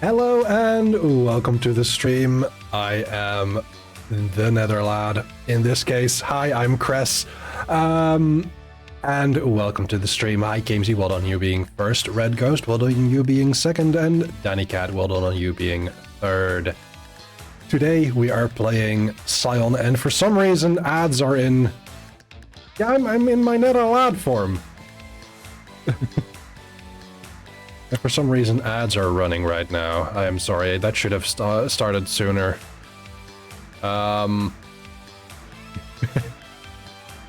Hello and welcome to the stream. I am the Netherlad. In this case, hi, I'm Cress. And welcome to the stream. Hi, Gamesy, well done you being first. Red Ghost, well done you being second. And Danny Cat, well done on you being third. Today we are playing Scion, and for some reason ads are in... Yeah, I'm in my Netherlad form. And for some reason, ads are running right now. I am sorry, that should have started sooner. But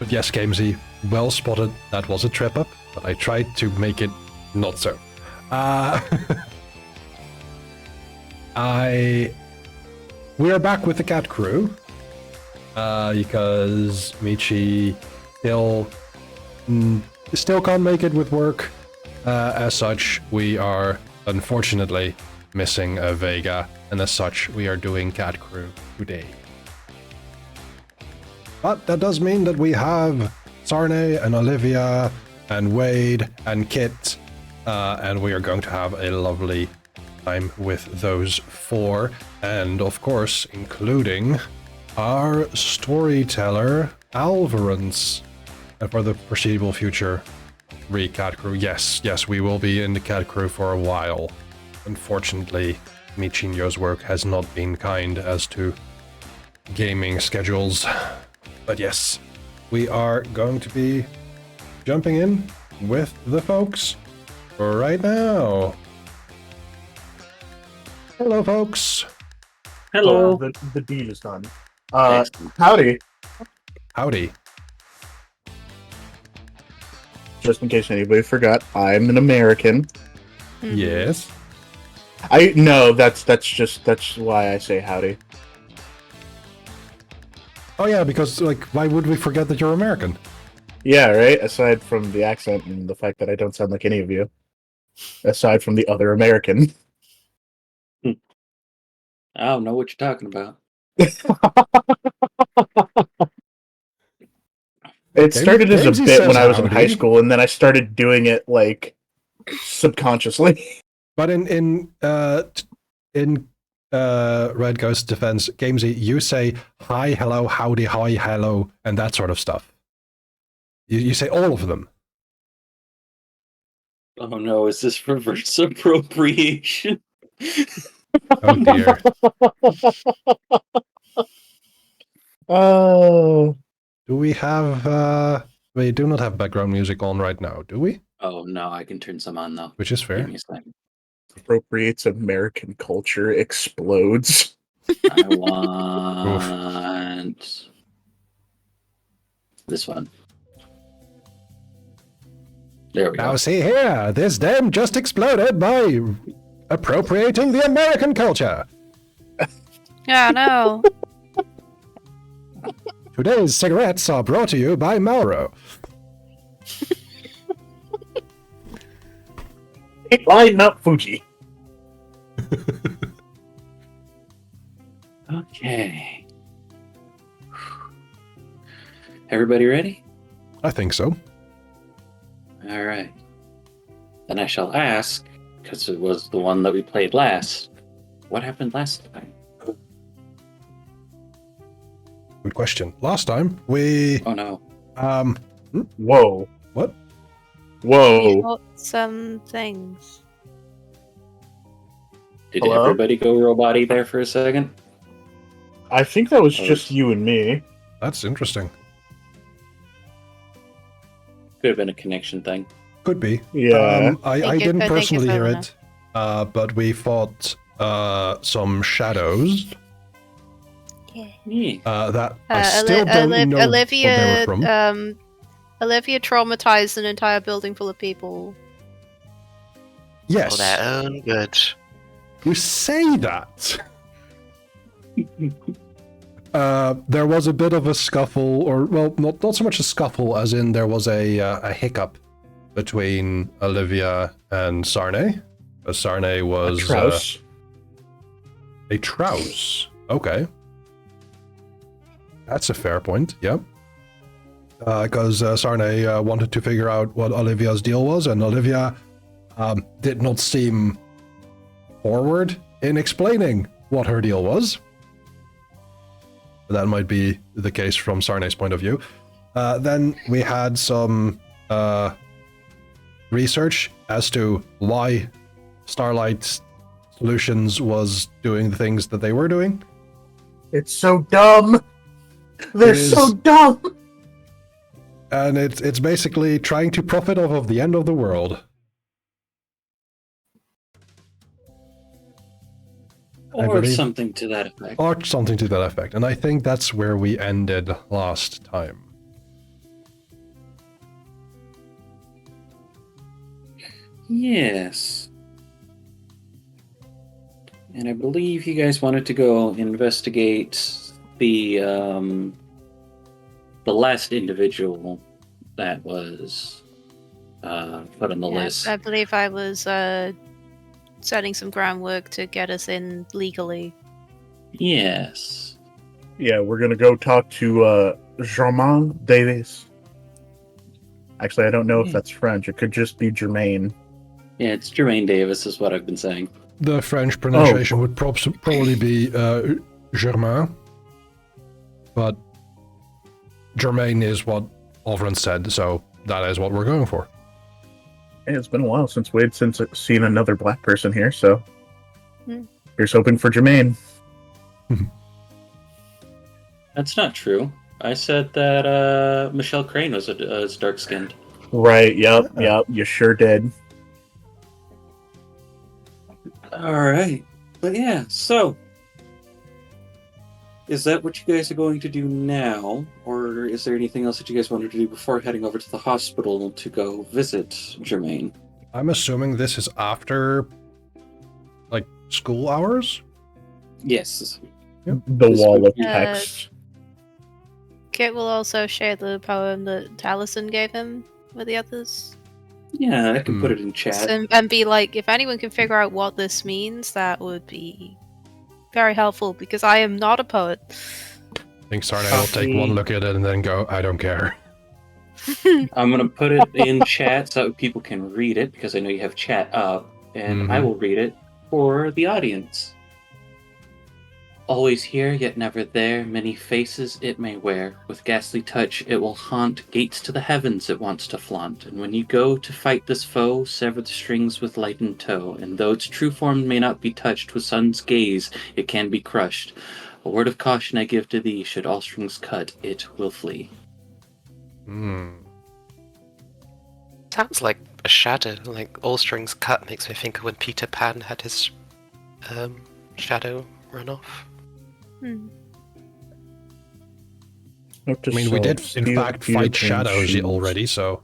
yes, Gamesy, well spotted. That was a trip up, but I tried to make it not so. We are back with the cat crew. Because Michi still can't make it with work. As such, we are unfortunately missing Vega, and as such, we are doing Cat Crew today. But that does mean that we have Sarney and Olivia and Wade and Kit, and we are going to have a lovely time with those four, and of course, including our storyteller, Alvarance, and for the foreseeable future, Cat Crew. Yes, we will be in the Cat Crew for a while. Unfortunately, Michinyo's work has not been kind as to gaming schedules. But yes, we are going to be jumping in with the folks right now. Hello, folks. Hello. The deed is done. Howdy. Howdy. Just in case anybody forgot, I'm an American. Mm-hmm. Yes. That's why I say howdy. Oh yeah, because like, why would we forget that you're American? Yeah, right? Aside from the accent and the fact that I don't sound like any of you. Aside from the other American. I don't know what you're talking about. It started as a bit when I was in high school, and then I started doing it like subconsciously. But in Red Ghost's defense, Gamesy, you say hi, hello, howdy, hi, hello, and that sort of stuff. You say all of them. Oh no, is this reverse appropriation? Oh dear. Oh. Do we have, we do not have background music on right now, do we? Oh no, I can turn some on though. Which is fair. Give me a second. Appropriates American culture, explodes. I want this one. There we go. Now see here, this dame just exploded by appropriating the American culture. Yeah, no. Today's cigarettes are brought to you by Malro. Line up Fuji. Okay. Everybody ready? I think so. All right. Then I shall ask, because it was the one that we played last. What happened last time? Good question. Last time we... Oh no. Whoa. What? Whoa. Got some things. Did Hello? everybody go robot-y there for a second? I think that was just you and me. That's interesting. Could have been a connection thing. Could be. Yeah. I didn't personally hear it, but we fought some shadows. Yeah. That I still don't know Olivia, what they were from. Olivia traumatized an entire building full of people. Yes. For their own good. You say that. There was a bit of a scuffle, or well, not so much a scuffle, as in there was a hiccup between Olivia and Sarney. Sarney was A trouse. A trouse. Okay, that's a fair point. Yep. Because Sarney wanted to figure out what Olivia's deal was, and Olivia did not seem forward in explaining what her deal was. That might be the case from Sarne's point of view. Then we had some research as to why Starlight Solutions was doing the things that they were doing. It's so dumb. They're so dumb. And it's basically trying to profit off of the end of the world. Or something to that effect. Or something to that effect. And I think that's where we ended last time. Yes. And I believe you guys wanted to go investigate the last individual that was put on the list. I believe I was setting some groundwork to get us in legally. Yes. Yeah, we're gonna go talk to Germain Davis. Actually, I don't know if that's French. It could just be Germain. Yeah, it's Jermaine Davis is what I've been saying. The French pronunciation would probably be Germain. But Germain is what Alvin said, so that is what we're going for. Hey, it's been a while since we'd seen another black person here, so here's hoping for Jermaine. That's not true. I said that Michelle Crane was dark-skinned. Right, yep, you sure did. Alright. But yeah, so... Is that what you guys are going to do now? Or is there anything else that you guys wanted to do before heading over to the hospital to go visit Jermaine? I'm assuming this is after, like, school hours? Yes. Yep. The wall of text. Kit will also share the poem that Taliesin gave him with the others. Yeah, I can put it in chat. And be like, if anyone can figure out what this means, that would be very helpful, because I am not a poet. I think Sarne will take one look at it and then go, I don't care. I'm going to put it in chat so people can read it, because I know you have chat up, and I will read it for the audience. Always here, yet never there, many faces it may wear. With ghastly touch it will haunt, gates to the heavens it wants to flaunt. And when you go to fight this foe, sever the strings with light and toe. And though its true form may not be touched with sun's gaze, it can be crushed. A word of caution I give to thee, should all strings cut, it will flee. Sounds like a shadow, like all strings cut makes me think of when Peter Pan had his shadow run off. I mean, we did in fact fight shadows already, so...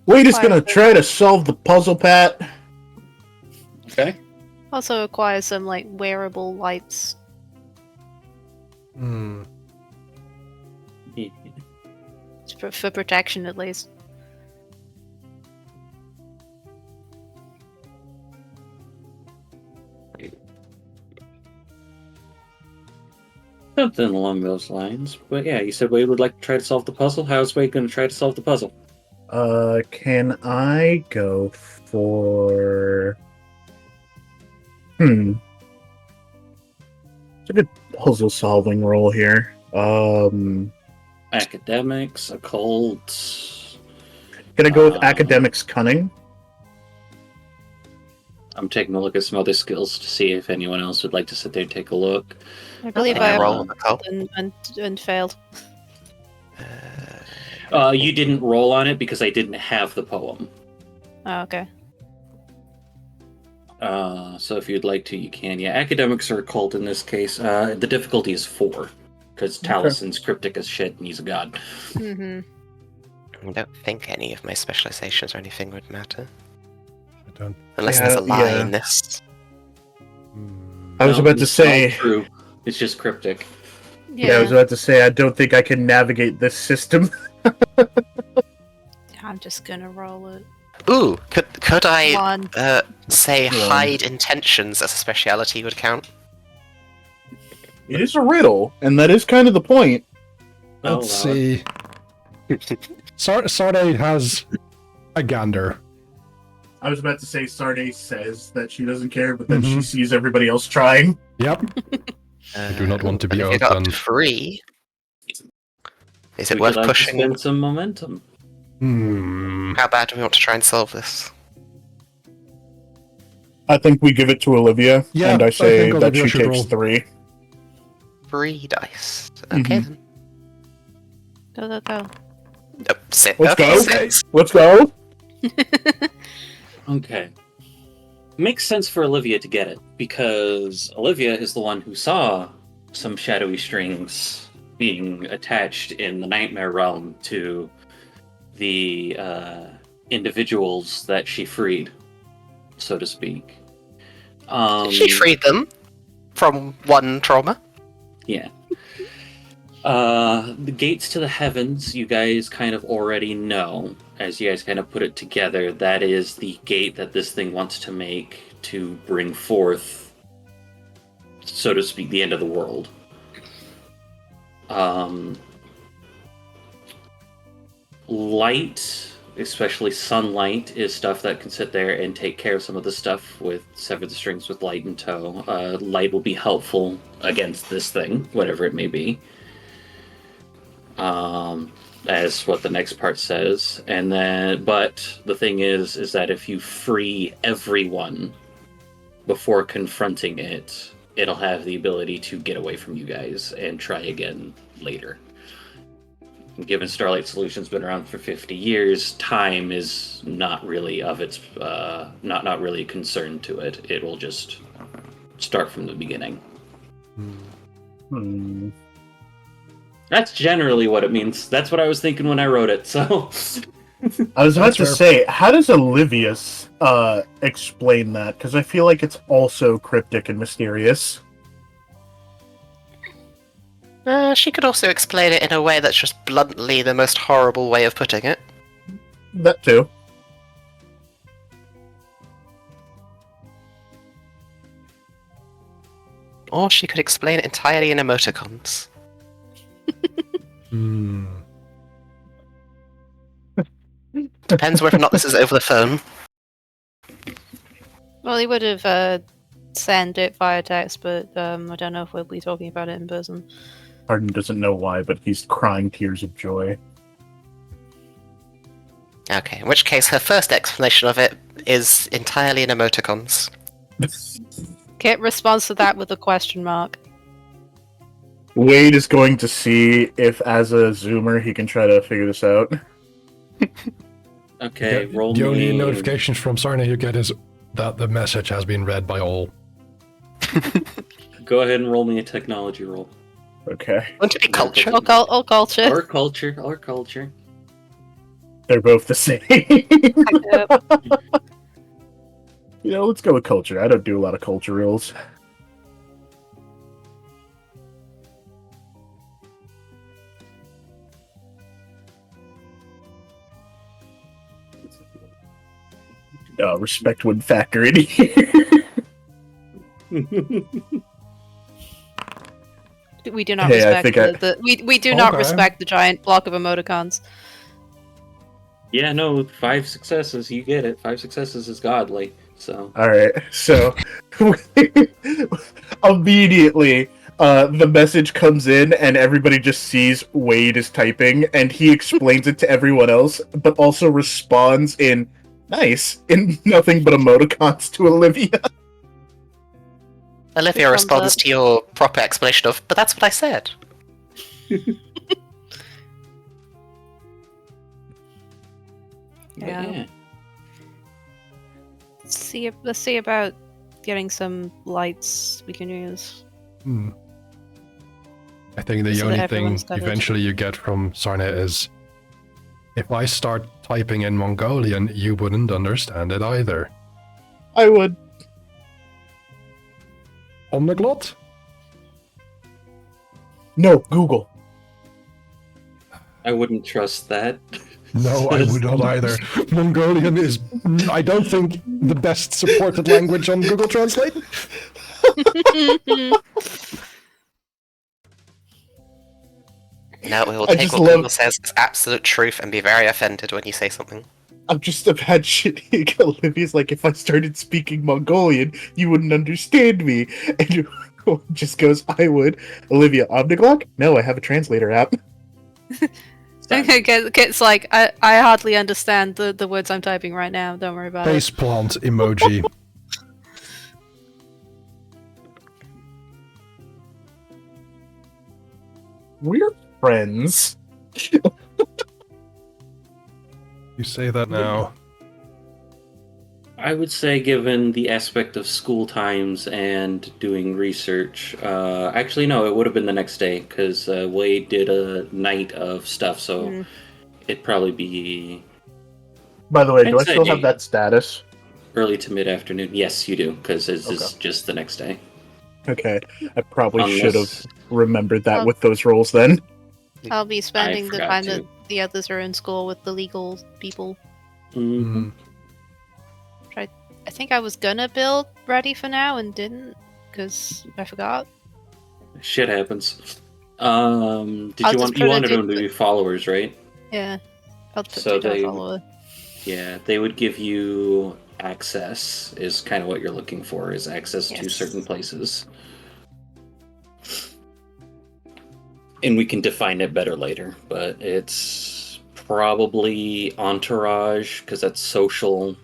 We're just gonna try to solve the puzzle, Pat. Okay. Also acquire some, like, wearable lights. For protection, at least. Something along those lines. But yeah, you said Wade would like to try to solve the puzzle. How is Wade going to try to solve the puzzle? Can I go for... It's a good puzzle-solving role here. Academics, occult... Gonna go with academics cunning. I'm taking a look at some other skills to see if anyone else would like to sit there and take a look. I believe Can I I roll on the cult? and failed. You didn't roll on it because I didn't have the poem. Oh, okay. So if you'd like to, you can. Yeah, academics are occult in this case. The difficulty is 4, because Talison's cryptic as shit and he's a god. Mm-hmm. I don't think any of my specializations or anything would matter. I don't... Unless there's a lie in this. I was about to say... True. It's just cryptic. Yeah, I was about to say, I don't think I can navigate this system. I'm just gonna roll it. Ooh, could I One. say hide intentions as a speciality would count? It is a riddle, and that is kind of the point. Let's see. Sarde has a gander. I was about to say Sarday says that she doesn't care, but then she Mhm. sees everybody else trying. Yep. I do not want to be If you got up to outgunned. 3, is it Would worth you like pushing? to spend some momentum? How bad do we want to try and solve this? I think we give it to Olivia, Yeah, and I I say think that Olivia she should takes roll. 3. 3 dice. Okay then. Go. Sit. Let's okay, go. six. Let's go! Okay. Makes sense for Olivia to get it, because Olivia is the one who saw some shadowy strings being attached in the Nightmare Realm to the individuals that she freed, so to speak. She freed them from one trauma. Yeah. The gates to the heavens, you guys kind of already know, as you guys kind of put it together. That is the gate that this thing wants to make to bring forth, so to speak, the end of the world. Light, especially sunlight, is stuff that can sit there and take care of some of the stuff with sever the strings with light in tow. Light will be helpful against this thing, whatever it may be. As what the next part says. And then, but the thing is that if you free everyone before confronting it, it'll have the ability to get away from you guys and try again later. Given Starlight Solutions been around for 50 years, time is not really of its not really a concern to it. It will just start from the beginning. That's generally what it means. That's what I was thinking when I wrote it. So I was about That's to fair. say, how does Olivia explain that? Because I feel like it's also cryptic and mysterious. She could also explain it in a way that's just bluntly the most horrible way of putting it. That too. Or she could explain it entirely in emoticons. Depends whether or not this is over the phone. Well, he would have sent it via text, but I don't know if we'll be talking about it in person. Arden doesn't know why, but he's crying tears of joy. Okay, in which case her first explanation of it is entirely in emoticons. Kit responds to that with a question mark. Wade is going to see if, as a Zoomer, he can try to figure this out. okay, roll The me. only notifications from Sarna you get is that the message has been read by all. Go ahead and roll me a technology roll. Okay. Wouldn't it be culture? Or culture. Or culture. Or culture. They're both the same. Yep. You know, let's go with culture. I don't do a lot of culture rules. Respect would factor in here. We do not Hey, I respect think we do not Okay. respect the giant block of emoticons. Yeah, no, 5 successes, you get it. 5 successes is godly, so. Alright, so immediately the message comes in and everybody just sees Wade is typing and he explains it to everyone else, but also responds in nothing but emoticons to Olivia. Olivia Thumbs responds up. to your proper explanation of, but that's what I said. Yeah. Let's see about getting some lights we can use. I think the So that only thing everyone's covered. eventually you get from Sarna is, if I start typing in Mongolian, you wouldn't understand it either. I would. Omniglot? No, Google. I wouldn't trust that. No, I would not either. Mongolian is, I don't think, the best supported language on Google Translate. No, we will I take just what love- Google says as absolute truth and be very offended when you say something. I'm just imagining Olivia's like, if I started speaking Mongolian, you wouldn't understand me. And just goes, I would. Olivia, Omniglock? No, I have a translator app. It's like, I hardly understand the words I'm typing right now. Don't worry about it. Faceplant emoji. We're friends. You say that now. I would say, given the aspect of school times and doing research, actually, no, it would have been the next day because Wade did a night of stuff, so it'd probably be By the way, do I I'd still say have that status? early to mid afternoon. Yes, you do, because this is Okay. just the next day. Okay, I probably Unless- should have remembered that Oh. with those rolls then. I'll be spending the forgot time to. that the others are in school with the legal people. Mhm. I think I was gonna build ready for now and didn't, because I forgot. Shit happens. Did I'll you just want put it them to in- be followers, right? Yeah. I'll put So so they- follower. Yeah, they would give you access. Is kind of what you're looking for. Is access to Yes. certain places. And we can define it better later, but it's probably entourage because that's social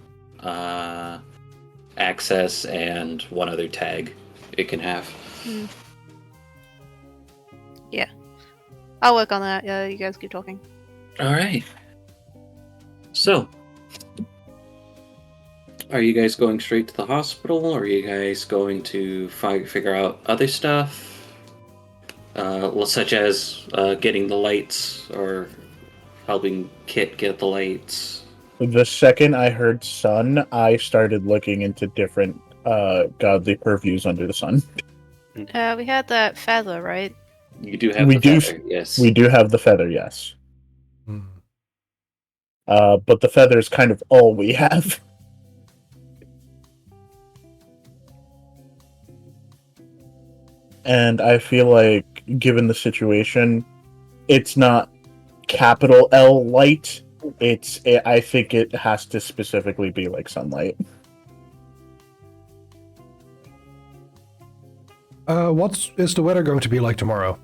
access and one other tag it can have. Yeah. I'll work on that. Yeah, you guys keep talking. All right. So, are you guys going straight to the hospital, or are you guys going to figure out other stuff, such as getting the lights or helping Kit get the lights? The second I heard sun, I started looking into different godly purviews under the sun. We had that feather, right? You do have We the do- feather, yes. We do have the feather, yes. Hmm. But the feather is kind of all we have. And I feel like, given the situation, it's not capital L light. I think it has to specifically be like sunlight. What is the weather going to be like tomorrow?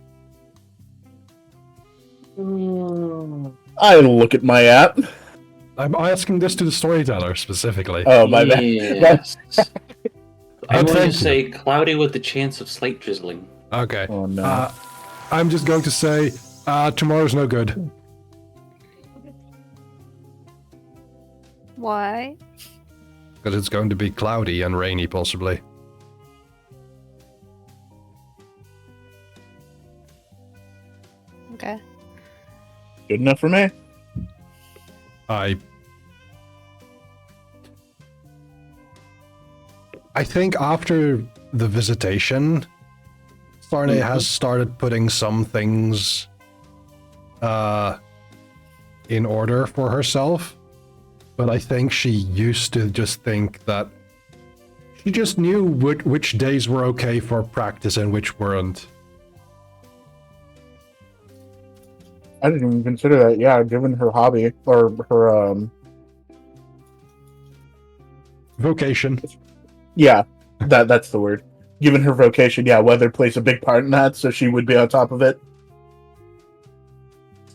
I look at my app. I'm asking this to the storyteller specifically. Oh, my bad. Yes. I'm going thank to you. say cloudy with the chance of slight drizzling. Okay. Oh, no. I'm just going to say tomorrow's no good. Why? Because it's going to be cloudy and rainy, possibly. Okay. Good enough for me. I think after the visitation, Sarne has started putting some things in order for herself, but I think she used to just think that she just knew which days were okay for practice and which weren't. I didn't even consider that. Yeah, given her hobby or her Vocation. yeah, that's the word. Given her vocation, yeah, weather plays a big part in that, so she would be on top of it.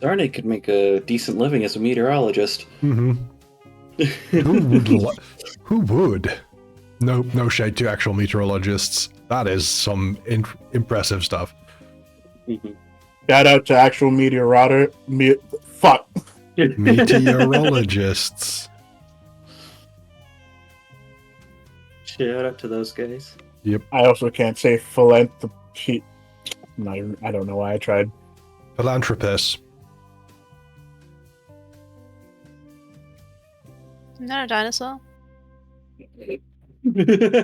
Sarne could make a decent living as a meteorologist. Mm-hmm. Who would? No shade to actual meteorologists. That is some impressive stuff. Shout out to actual fuck. Meteorologists. Shout out to those guys. I also can't say philanthropy. I don't know why I tried. Philanthropist. Isn't that a dinosaur?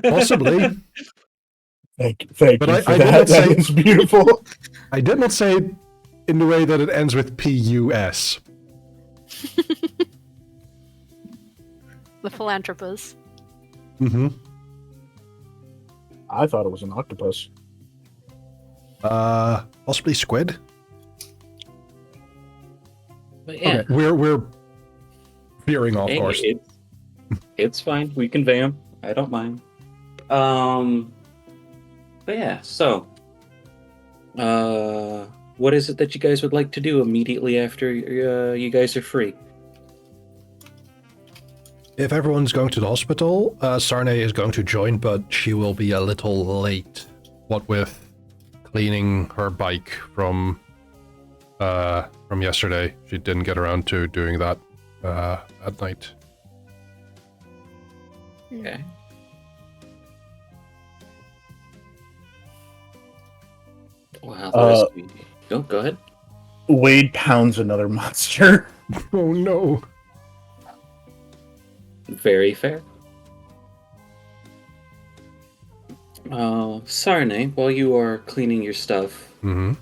Possibly. Thank But you I for did that. not say- That is beautiful. I did not say it in the way that it ends with P-U-S. The philanthropist. Mm-hmm. I thought it was an octopus. Possibly squid? But yeah, Okay, we're veering off Hey, course. it's fine. We convey them. I don't mind. But yeah, so what is it that you guys would like to do immediately after you guys are free? If everyone's going to the hospital, Sarne is going to join, but she will be a little late. What with cleaning her bike from yesterday. She didn't get around to doing that at night. Okay. Wow, the rest of you. Oh, go ahead. Wade pounds another monster. Oh no. Very fair. Sarne, while you are cleaning your stuff, Mm-hmm.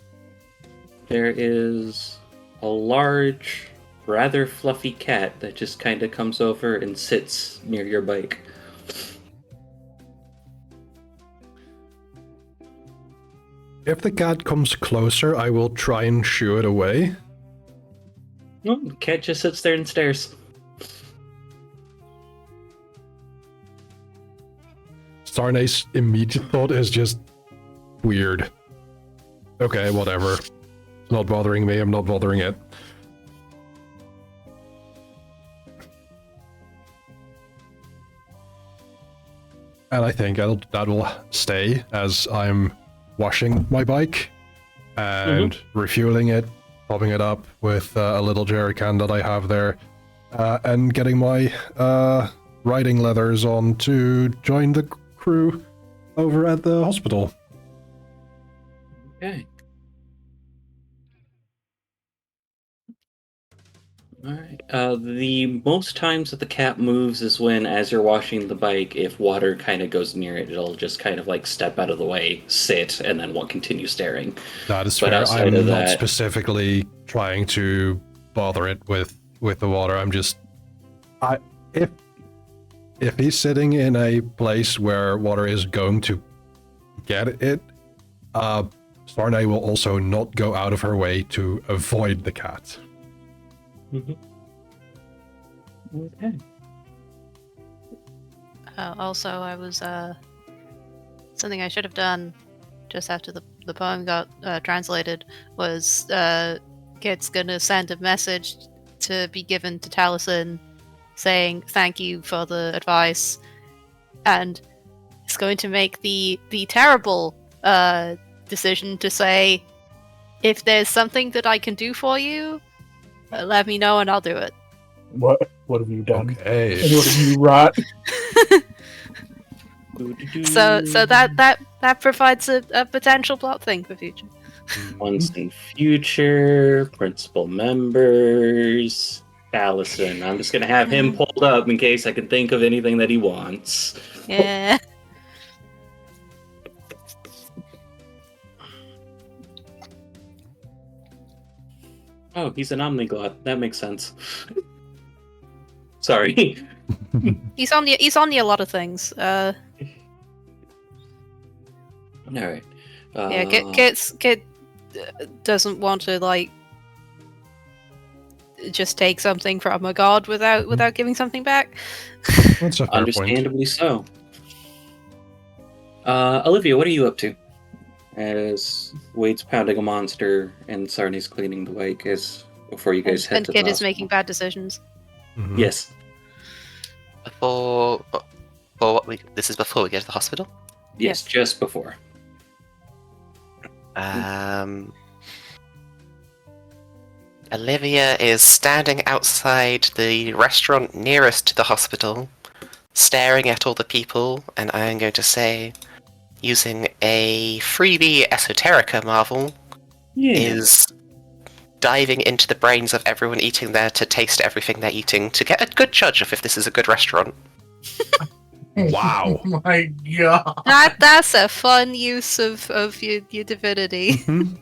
there is a large, rather fluffy cat that just kind of comes over and sits near your bike. If the cat comes closer, I will try and shoo it away. Oh, the cat just sits there and stares. Sarne's immediate thought is just weird. Okay, whatever. It's not bothering me, I'm not bothering it. And I think that will stay as I'm washing my bike and refueling it, topping it up with a little jerry can that I have there, and getting my riding leathers on to join the crew over at the hospital. Okay. Alright. The most times that the cat moves is when, as you're washing the bike, if water kind of goes near it, it'll just kind of like step out of the way, sit, and then will continue staring. That is But fair. outside I'm of not that- specifically trying to bother it with the water. I'm just, if he's sitting in a place where water is going to get it, Sarne will also not go out of her way to avoid the cat. Okay. Also, I was something I should have done just after the poem got translated was Kit's gonna send a message to be given to Taliesin saying thank you for the advice, and it's going to make the terrible decision to say, if there's something that I can do for you, let me know and I'll do it. What have you done? Okay. And what have you wrought? So that provides a potential plot thing for future. Once in future, principal members, Allison. I'm just gonna have him pulled up in case I can think of anything that he wants. Yeah. Oh, he's an omniglot. That makes sense. Sorry. He's on the a lot of things. All right. Yeah, Kit doesn't want to like just take something from a god without giving something back. That's a fair point. Understandably so. Olivia, what are you up to? As Wade's pounding a monster and Sarni's cleaning the bike before you guys head And to Kit the is making bad decisions. Mhm. Yes. This is before we go to the hospital. Yes, just before. Olivia is standing outside the restaurant nearest to the hospital, staring at all the people, and I am going to say, using a freebie esoterica marvel, is diving into the brains of everyone eating there to taste everything they're eating to get a good judge of if this is a good restaurant. Wow. Oh my god. That's a fun use of your divinity. Mhm.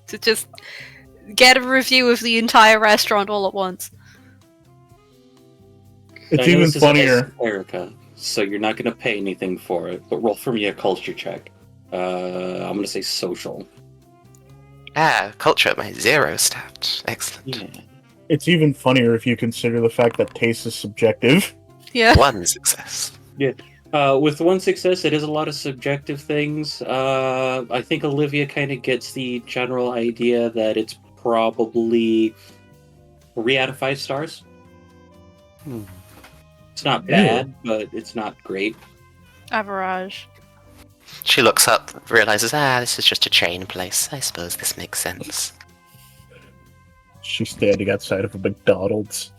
To just get a review of the entire restaurant all at once. It's I know even this is funnier. Erica, so you're not going to pay anything for it, but roll for me a culture check. I'm going to say social. Ah, culture at my 0 stat. Excellent. Yeah. It's even funnier if you consider the fact that taste is subjective. Yeah. One success. With one success, it is a lot of subjective things. I think Olivia kind of gets the general idea that it's probably 3 out of 5 stars. It's not bad, but it's not great. Average. She looks up, realizes, this is just a chain place. I suppose this makes sense. She's standing outside of a McDonald's.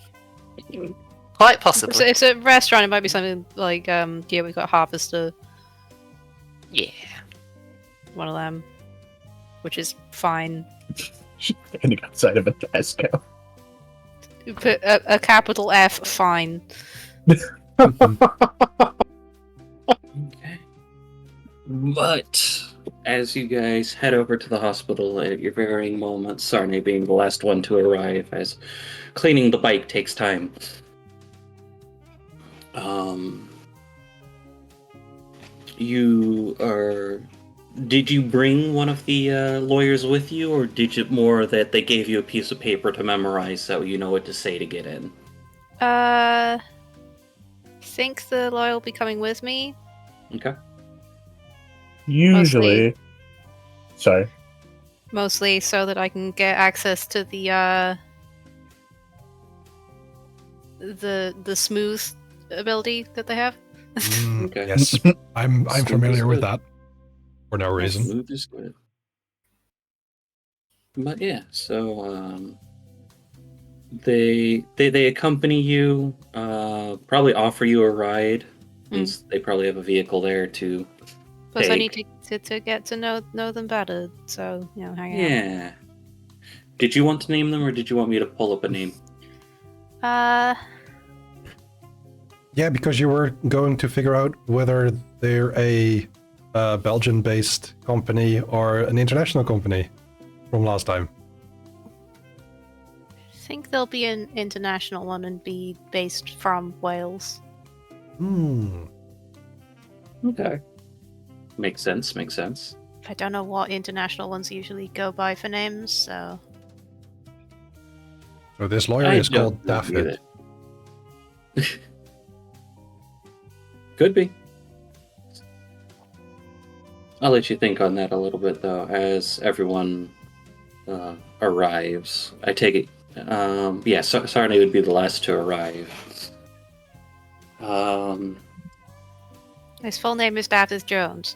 Quite possibly. It's a restaurant. It might be something like, yeah, we got Harvester, Yeah. one of them, which is fine. She's standing outside of a Tesco. Put a capital F, fine. Okay. But as you guys head over to the hospital at your varying moments, Sarne being the last one to arrive, as cleaning the bike takes time. You are. Did you bring one of the lawyers with you, or did you more that they gave you a piece of paper to memorize so you know what to say to get in? Think the lawyer will be coming with me. Okay. Usually. Sorry. Mostly so that I can get access to the smooth ability that they have. Okay. Yes, I'm Smooth familiar is with good. that. For no reason. Smooth is good. But yeah, so they accompany you, probably offer you a ride, since they probably have a vehicle there to Plus, I take. need to get to know them better. So hang out. Yeah. Did you want to name them, or did you want me to pull up a name? Yeah, because you were going to figure out whether they're a Belgian-based company or an international company from last time. I think they'll be an international one and be based from Wales. Okay. Makes sense, makes sense. I don't know what international ones usually go by for names, so... So this lawyer I is don't called know David. either. Could be. I'll let you think on that a little bit, though, as everyone arrives. I take it. Yeah, Sarne would be the last to arrive. His full name is David Jones.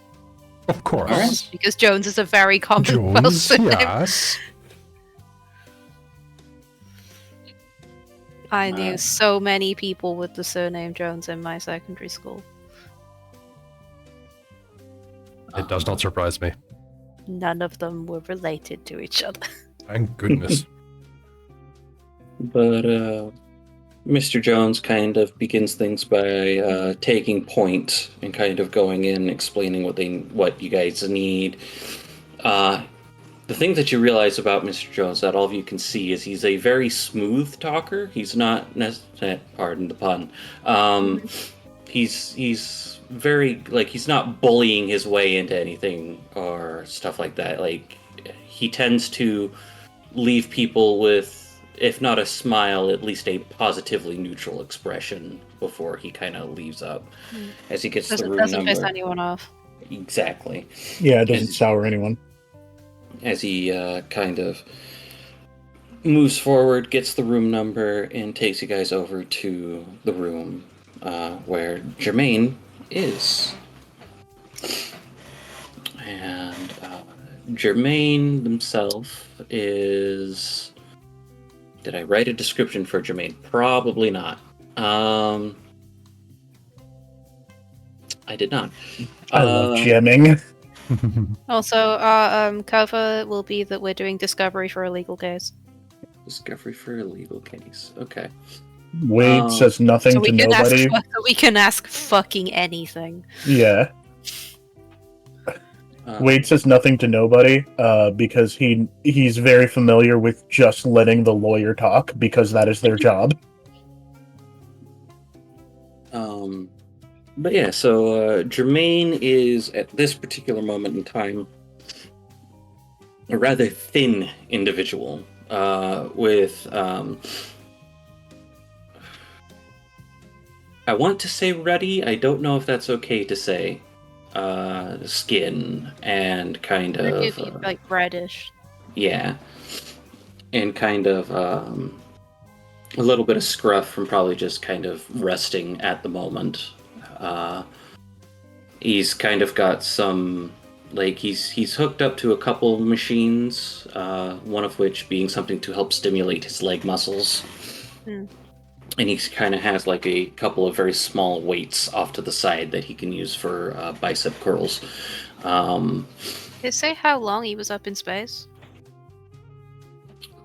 Of course. Alright. Because Jones is a very common Welsh Jones, surname. yes. I knew so many people with the surname Jones in my secondary school. It does not surprise me. None of them were related to each other. Thank goodness. But Mr. Jones kind of begins things by taking point and kind of going in, explaining what you guys need. The thing that you realize about Mr. Jones that all of you can see is he's a very smooth talker. He's not pardon the pun. He's very, like, he's not bullying his way into anything or stuff like that. Like, he tends to leave people with, if not a smile, at least a positively neutral expression before he kind of leaves up as he gets the room Doesn't number. piss anyone off. Exactly. Yeah, it doesn't sour anyone. As he kind of moves forward, gets the room number, and takes you guys over to the room where Jermaine is. And Jermaine himself is... Did I write a description for Jermaine? Probably not. I did not. I love gemming. Also, our cover will be that we're doing discovery for a legal case. Discovery for a legal case. Okay. Wade says nothing So to we can nobody. we can ask fucking anything. Yeah. Wade says nothing to nobody because he's very familiar with just letting the lawyer talk because that is their job. But yeah, so Jermaine is, at this particular moment in time, a rather thin individual. with I want to say ruddy. I don't know if that's okay to say. Skin and kind It of could be like reddish. yeah, and kind of a little bit of scruff from probably just kind of resting at the moment. He's kind of got some like he's hooked up to a couple machines, one of which being something to help stimulate his leg muscles. Hmm. And he kind of has like a couple of very small weights off to the side that he can use for bicep curls. Did it say how long he was up in space?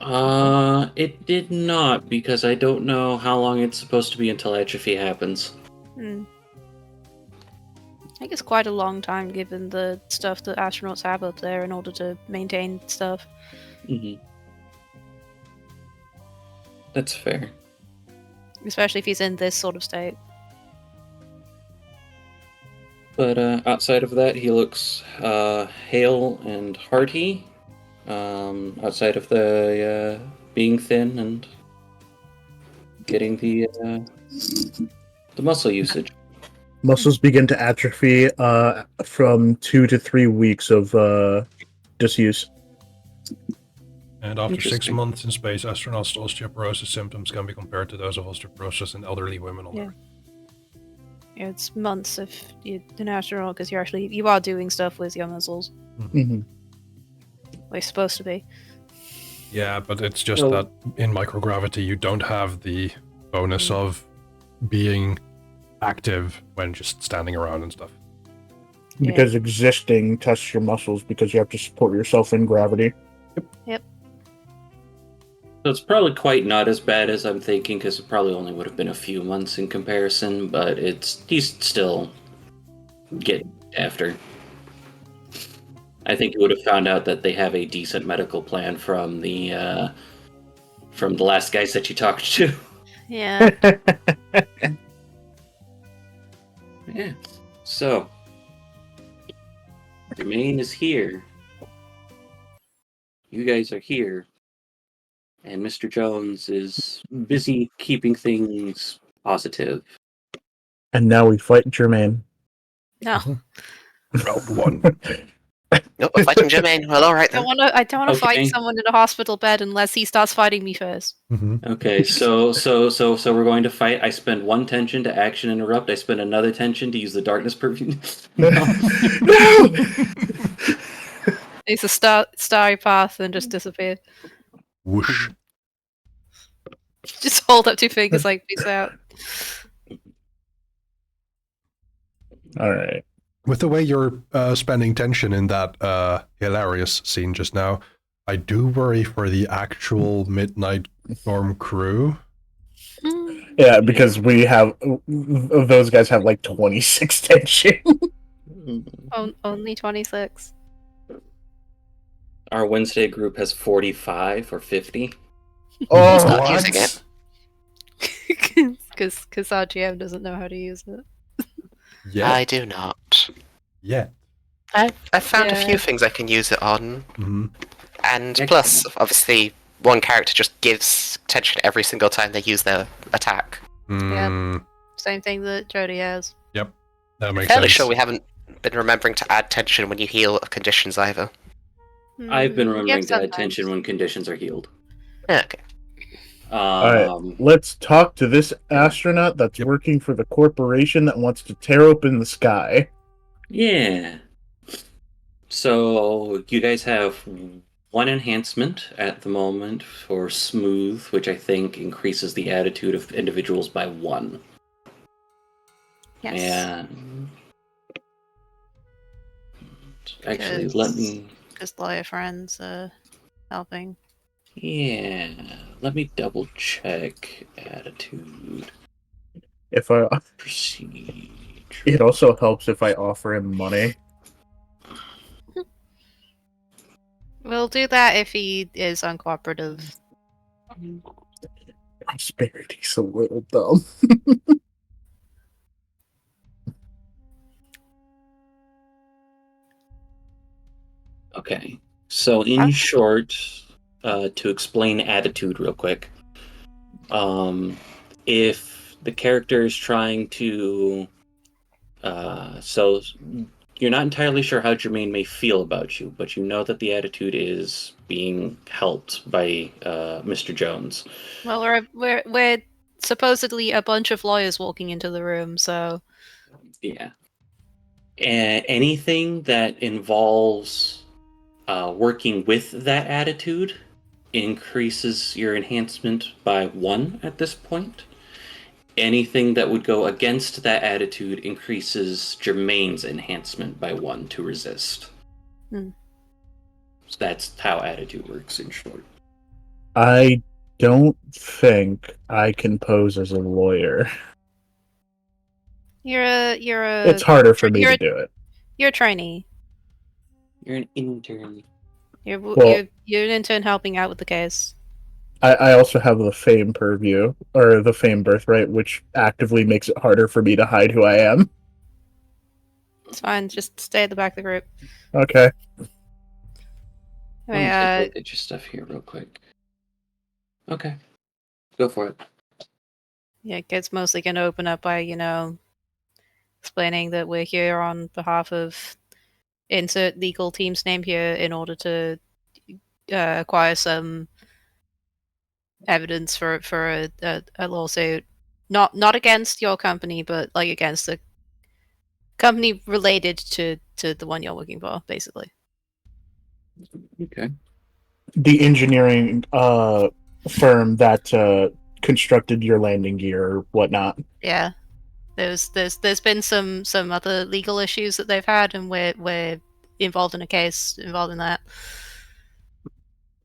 It did not, because I don't know how long it's supposed to be until atrophy happens. Hmm. I think it's quite a long time given the stuff that astronauts have up there in order to maintain stuff. Mm-hmm. That's fair. Especially if he's in this sort of state. But outside of that, he looks hale and hearty. Outside of the being thin and getting the muscle usage. Muscles begin to atrophy from 2 to 3 weeks of disuse. And after 6 Interesting. months in space, astronauts' osteoporosis symptoms can be compared to those of osteoporosis in elderly women on Yeah. Earth. Yeah, it's months if you're an astronaut because you are doing stuff with your muscles. Mm-hmm. Well, you're supposed to be. Yeah, but it's just Well- that in microgravity you don't have the bonus of being active when just standing around and stuff. Because existing tests your muscles because you have to support yourself in gravity. Yep. So it's probably quite not as bad as I'm thinking, because it probably only would have been a few months in comparison, but he's still getting after. I think you would have found out that they have a decent medical plan from the last guys that you talked to. Yeah. Yeah. So, Jermaine is here. You guys are here. And Mr. Jones is busy keeping things positive. And now we fight Jermaine. No. Round one. Nope, we're fighting Jermaine. Well, alright then. I don't want to Okay. fight someone in a hospital bed unless he starts fighting me first. Okay, so we're going to fight. I spend one tension to action interrupt. I spend another tension to use the darkness purview. No! It's a starry path and just disappear. Whoosh. Just hold up 2 fingers like peace out. Alright. With the way you're spending tension in that hilarious scene just now, I do worry for the actual Midnight Storm crew. Yeah, because we have those guys have like 26 tension. Only 26. Our Wednesday group has 45 or 50. Oh, Stop what? using it. Because our GM doesn't know how to use it. Yeah. I do not. Yeah. I've found a Yeah. few things I can use it on. hmm And Excellent. plus, obviously, one character just gives tension every single time they use their attack. Same thing that Jody has. Yep. That makes Fairly sense. sure we haven't been remembering to add tension when you heal conditions either. I've been Yeah, remembering to add sometimes. tension when conditions are healed. Yeah, okay. Let's talk to this astronaut that's Yep. working for the corporation that wants to tear open the sky. Yeah. So you guys have one enhancement at the moment for smooth, which I think increases the attitude of individuals by 1. Yes. And actually, let me Because lawyer friends helping. let me double check attitude If I, procedure. it also helps if I offer him money. We'll do that if he is uncooperative. Prosperity's a little dumb. Okay. So in Okay. short, to explain attitude real quick. If the character is trying to, so you're not entirely sure how Jermaine may feel about you, but you know that the attitude is being helped by Mr. Jones. Well, we're supposedly a bunch of lawyers walking into the room, so Yeah. And anything that involves working with that attitude increases your enhancement by 1 at this point. Anything that would go against that attitude increases Jermaine's enhancement by 1 to resist. Hmm. So that's how attitude works in short. I don't think I can pose as a lawyer. you're a It's harder for me to do it. you're a trainee. You're an intern. You're an intern helping out with the case. I also have the fame purview, or the fame birthright, which actively makes it harder for me to hide who I am. It's fine. Just stay at the back of the group. Okay. Let me take a look at your stuff here real quick. Okay. Go for it. Yeah, Kid's mostly going to open up by, explaining that we're here on behalf of insert legal team's name here in order to acquire some evidence for a lawsuit, not against your company, but like against the company related to the one you're working for, basically. Okay. The engineering firm that constructed your landing gear or whatnot. Yeah, there's been some other legal issues that they've had, and we're involved in a case involving that.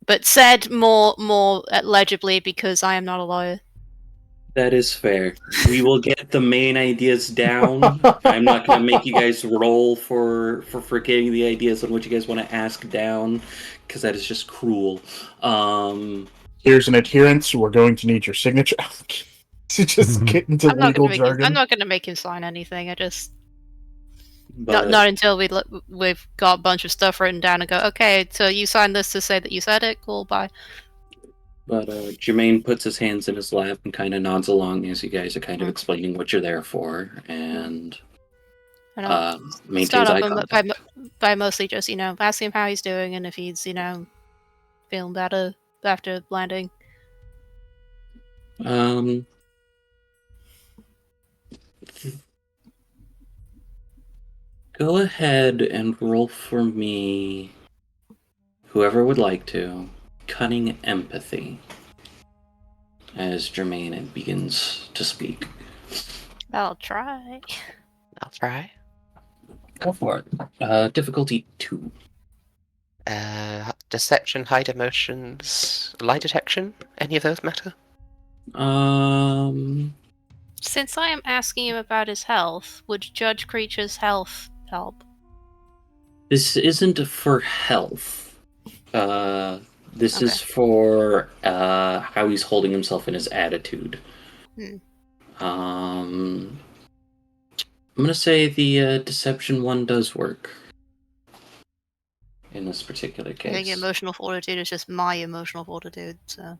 But said more legibly because I am not a lawyer. That is fair. We will get the main ideas down. I'm not going to make you guys roll for getting the ideas on what you guys want to ask down, because that is just cruel. Here's an adherence. We're going to need your signature. To just get into legal jargon. I'm not going to make him sign anything. I just But, not until we've got a bunch of stuff written down and go, okay, so you signed this to say that you said it. Cool, bye. But Jermaine puts his hands in his lap and kind of nods along as you guys are kind of explaining what you're there for, and maintains Start eye off contact. by mostly just asking him how he's doing and if he's feeling better after landing. Go ahead and roll for me, whoever would like to, cunning empathy, as Jermaine begins to speak. I'll try. I'll try. Go for it. Difficulty 2. Deception, hide emotions, lie detection. Any of those matter? Since I am asking him about his health, would Judge Creature's health help? This isn't for health. This Okay. is for how he's holding himself in his attitude. I'm gonna say the deception one does work in this particular case. I think emotional fortitude is just my emotional fortitude, so.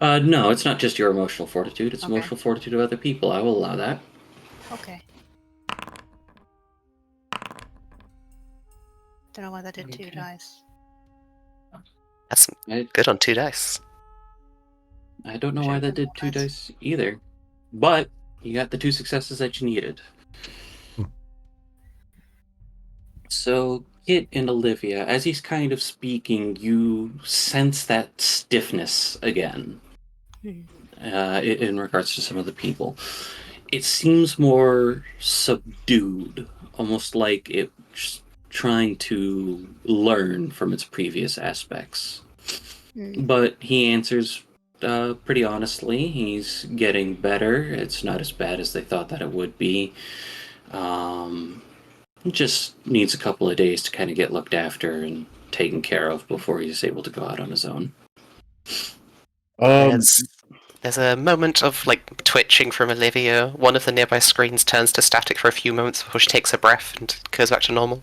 No, it's not just your emotional fortitude, it's Okay. emotional fortitude of other people. I will allow that. Okay. Don't know why that did 2 dice. That's good on 2 dice. I don't know why that did 2 dice either. But you got the 2 successes that you needed. So, Kit and Olivia, as he's kind of speaking, you sense that stiffness again in regards to some of the people. It seems more subdued, almost like it's trying to learn from its previous aspects. But he answers pretty honestly. He's getting better. It's not as bad as they thought that it would be. He just needs a couple of days to kind of get looked after and taken care of before he's able to go out on his own. There's a moment of twitching from Olivia. One of the nearby screens turns to static for a few moments before she takes a breath and goes back to normal.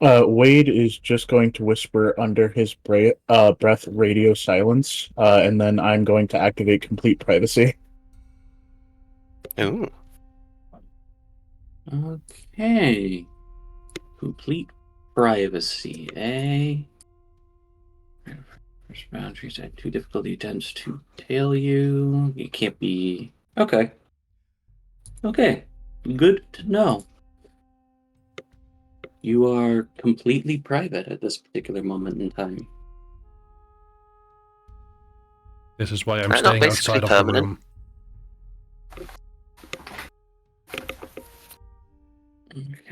Wade is just going to whisper under his breath radio silence, and then I'm going to activate complete privacy. Ooh. Okay. Complete privacy, eh? First boundaries at 2 difficulty attempts to tail you. You can't be... Okay. Okay. Good to know. You are completely private at this particular moment in time. This is why I'm Not staying basically outside of the permanent. room.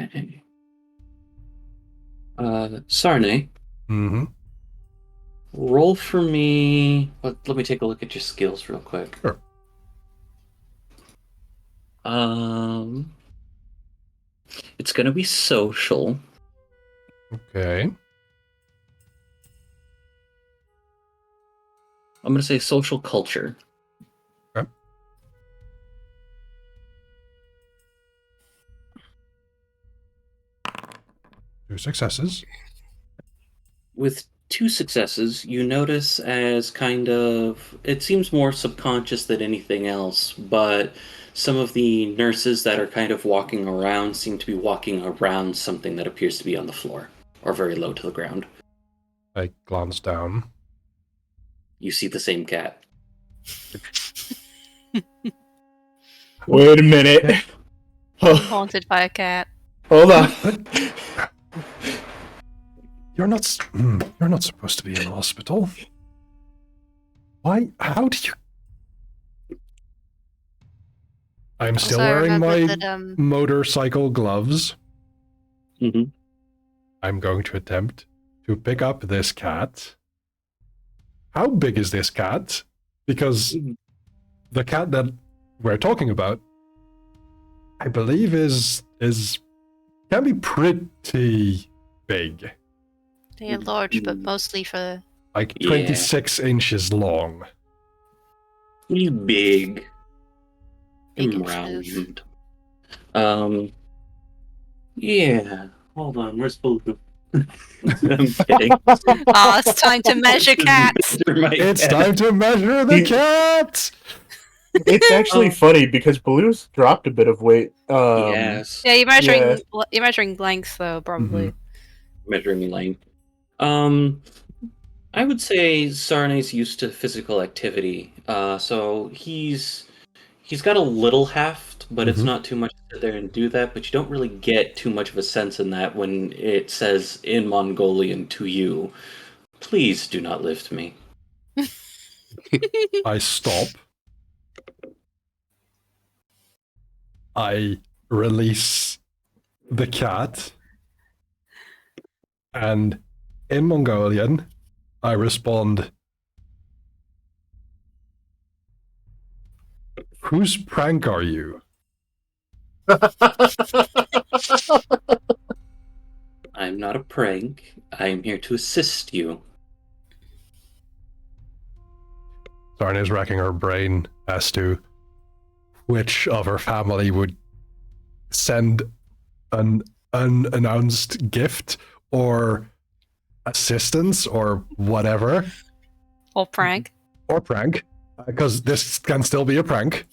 Okay. Sarne, Mm-hmm. roll for me. Let me take a look at your skills real quick. Sure. It's gonna be social. Okay. I'm gonna say social culture. Okay. Two successes. With 2 successes, you notice as kind of, it seems more subconscious than anything else, but some of the nurses that are kind of walking around seem to be walking around something that appears to be on the floor or very low to the ground. I glance down. You see the same cat. Wait a minute. Haunted by a cat. Hold on. You're not supposed to be in the hospital. Why? How do you... I'm still Also, I wearing my remember that, motorcycle gloves. Mm-hmm. I'm going to attempt to pick up this cat. How big is this cat? Because the cat that we're talking about, I believe is can be pretty big. they are large, but mostly for... Like Yeah. 26 inches long. He's big. Big And and smooth. round. Yeah. Hold on, where's Baloo? I'm kidding. Ah, it's time to measure cats! It's time to measure the cat! It's actually funny because Baloo's dropped a bit of weight. Yes. Yeah, you're measuring length though, probably. Measuring length. I would say Sarne's used to physical activity. So he's got a little heft, but it's Mhm. not too much to sit there and do that. But you don't really get too much of a sense in that when it says in Mongolian to you, "Please do not lift me." I stop. I release the cat. And in Mongolian, I respond, "Whose prank are you?" I'm not a prank. I am here to assist you. Sarna is racking her brain as to which of her family would send an unannounced gift or assistance or whatever. Or prank. Or prank, because this can still be a prank.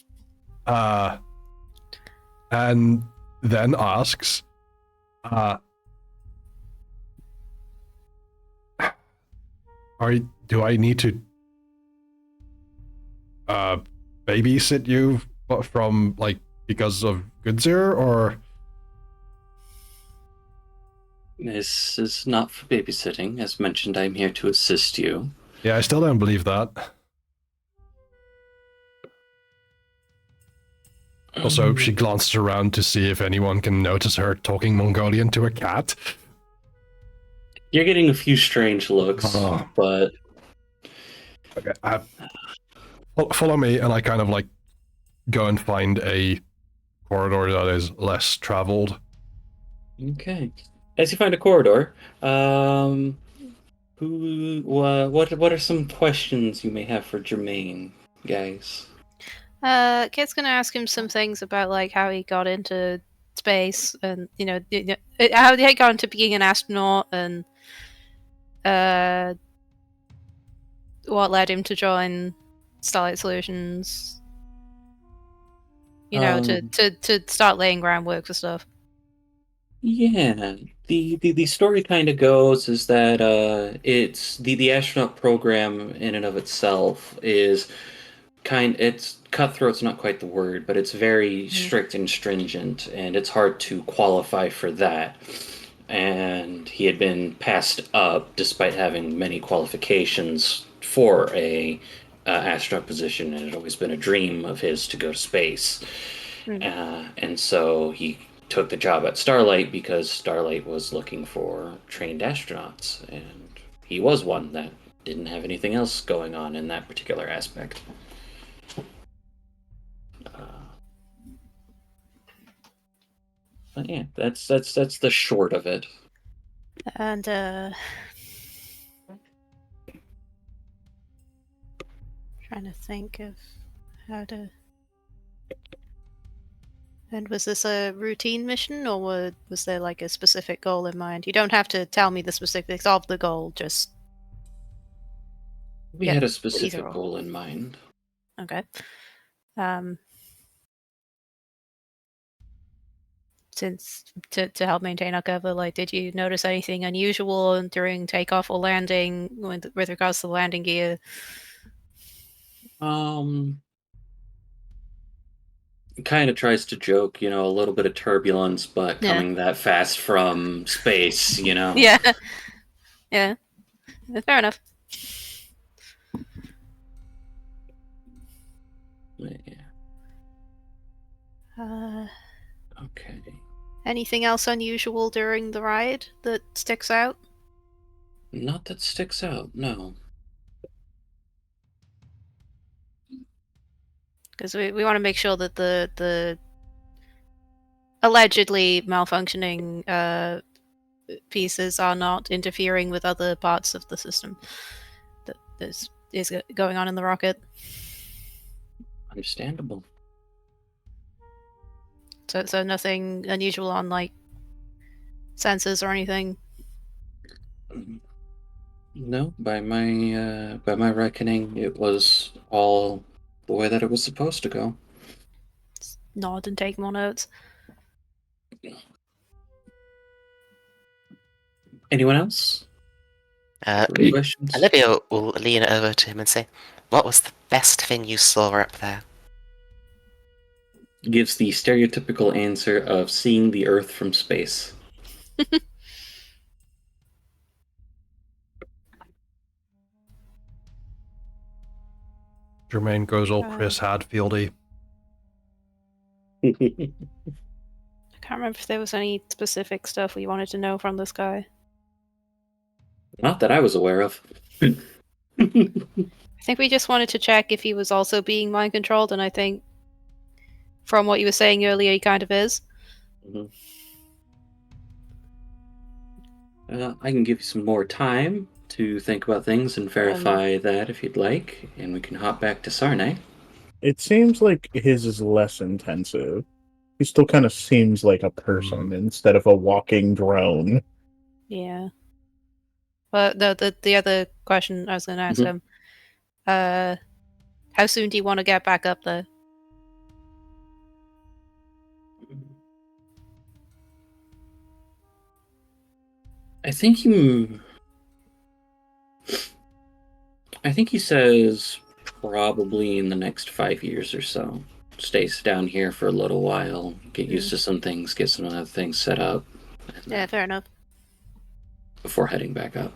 And then asks, do I need to babysit you from, like, because of Goodzir, or? This is not for babysitting. As mentioned, I'm here to assist you. Yeah, I still don't believe that. Also, she glances around to see if anyone can notice her talking Mongolian to a cat. You're getting a few strange looks, Oh. but... Okay, follow me, and I kind of, like, go and find a corridor that is less traveled. Okay. As you find a corridor, what are some questions you may have for Jermaine, guys? Kit's gonna ask him some things about like how he got into space, and how they got into being an astronaut, and what led him to join Starlight Solutions. To start laying groundwork for stuff. Yeah, the story kind of goes is that it's the astronaut program in and of itself is it's cutthroat's not quite the word, but it's very strict and stringent, and it's hard to qualify for that. And he had been passed up despite having many qualifications for a astronaut position, and it had always been a dream of his to go to space. And so he took the job at Starlight because Starlight was looking for trained astronauts, and he was one that didn't have anything else going on in that particular aspect. But yeah, that's the short of it. And trying to think of how to. And was this a routine mission, or was there like a specific goal in mind? You don't have to tell me the specifics of the goal, just... We had a specific goal in mind. Okay. Since to help maintain our cover, like, did you notice anything unusual during takeoff or landing with regards to the landing gear? Kind of tries to joke, a little bit of turbulence, but coming that fast from space, Yeah. Yeah. Fair enough. Yeah. Okay. Anything else unusual during the ride that sticks out? Not that sticks out, no. Because we want to make sure that the allegedly malfunctioning pieces are not interfering with other parts of the system that is going on in the rocket. Understandable. So nothing unusual on like sensors or anything. No, by my reckoning, it was all the way that it was supposed to go. Just nod and take more notes. Anyone else? Questions? Olivia will lean over to him and say, "What was the best thing you saw up there?" Gives the stereotypical answer of seeing the Earth from space. Jermaine goes all Chris Hadfieldy. I can't remember if there was any specific stuff we wanted to know from this guy. Not that I was aware of. I think we just wanted to check if he was also being mind controlled, and I think from what you were saying earlier, he kind of is. Mm-hmm. I can give you some more time to think about things and verify that if you'd like, and we can hop back to Sarnay. It seems like his is less intensive. He still kind of seems like a person instead of a walking drone. Yeah. But the other question I was going to ask him, how soon do you want to get back up there? I think he says probably in the next 5 years or so. Stays down here for a little while, get used to some things, get some other things set up. Yeah, fair enough. Before heading back up.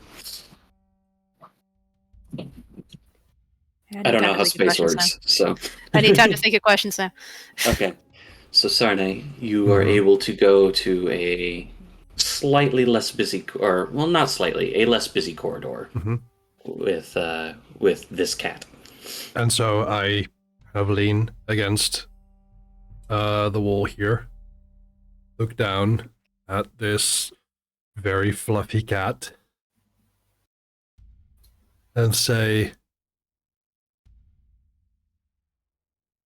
Yeah, I don't know how space works, so... I need time to think of questions now. Okay. So, Sarnay, you are able to go to a slightly less busy, or, well, not slightly, a less busy corridor with this cat. And so I kind of lean against the wall here, look down at this very fluffy cat, and say,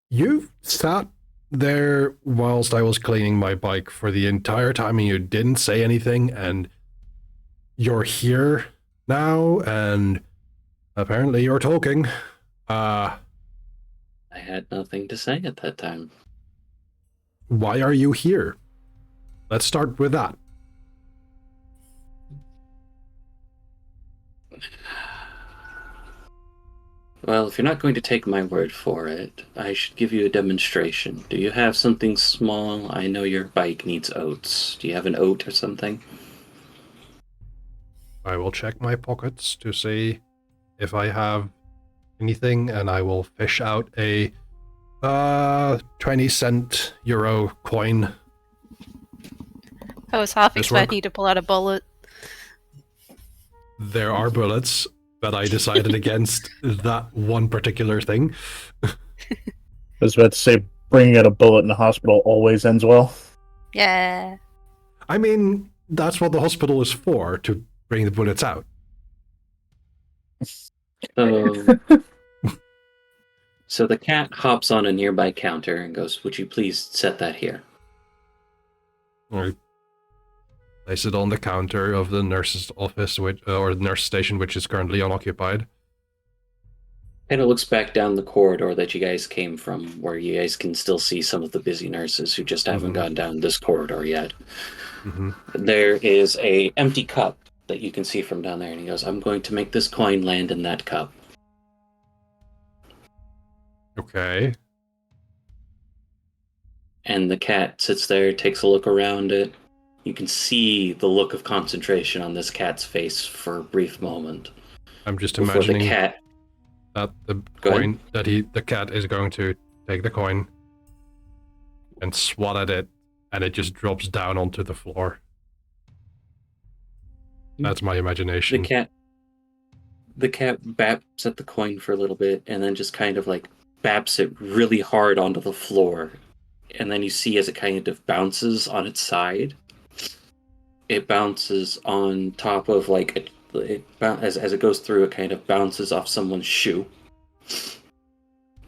"You've sat there whilst I was cleaning my bike for the entire time and you didn't say anything, and you're here now and apparently you're talking. I had nothing to say at that time. Why are you here? Let's start with that. Well, if you're not going to take my word for it, I should give you a demonstration. Do you have something small? I know your bike needs oats. Do you have an oat or something? I will check my pockets to see if I have anything, and I will fish out a 20-cent euro coin. I was half This work? expecting you to pull out a bullet. There are bullets, but I decided against that one particular thing. I was about to say, bringing out a bullet in the hospital always ends well. Yeah. I mean, that's what the hospital is for, to bring the bullets out. So the cat hops on a nearby counter and goes, "Would you please set that here?" I place it on the counter of the nurse's office, or the nurse station, which is currently unoccupied. And it looks back down the corridor that you guys came from, where you guys can still see some of the busy nurses who just haven't gone down this corridor yet. There is a empty cup that you can see from down there, and he goes, "I'm going to make this coin land in that cup." Okay. And the cat sits there, takes a look around it. You can see the look of concentration on this cat's face for a brief moment. I'm just Before imagining the cat... that the Go coin that the cat is going to take the coin and swat at it, and it just drops down onto the floor. That's my imagination. The cat baps at the coin for a little bit, and then just kind of like baps it really hard onto the floor. And then you see as it kind of bounces on its side, it bounces on top of like as it goes through, it kind of bounces off someone's shoe,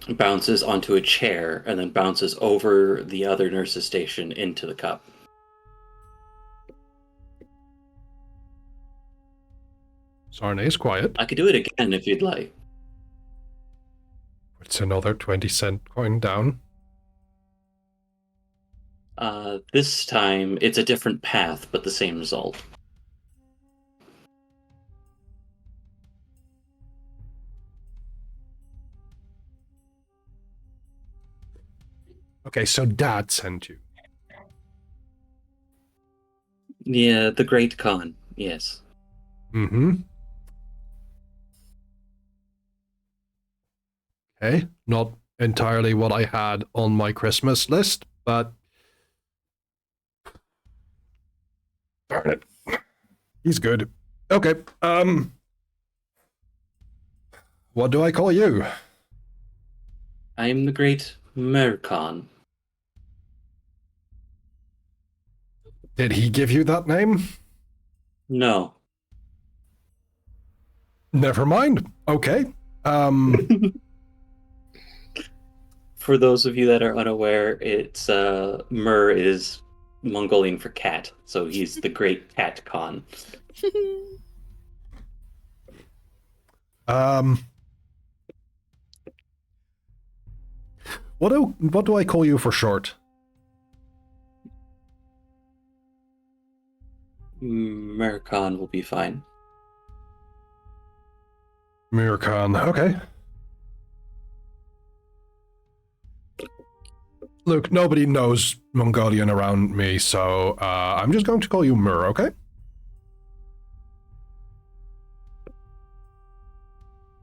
bounces onto a chair, and then bounces over the other nurse's station into the cup. Sarne is quiet. I could do it again if you'd like. It's another 20-cent coin down. This time it's a different path, but the same result. Okay, so Dad sent you. Yeah, the Great Khan, yes. Mm-hmm. Okay, not entirely what I had on my Christmas list, but... Darn it. He's good. Okay, what do I call you? I am the Great Merkhan. Did he give you that name? No. Never mind. Okay. For those of you that are unaware, it's Mer is Mongolian for cat, so he's the Great Cat Khan. What do I call you for short? Merkhan will be fine. Mirkan. Okay. Look, nobody knows Mongolian around me, so I'm just going to call you Mur, okay?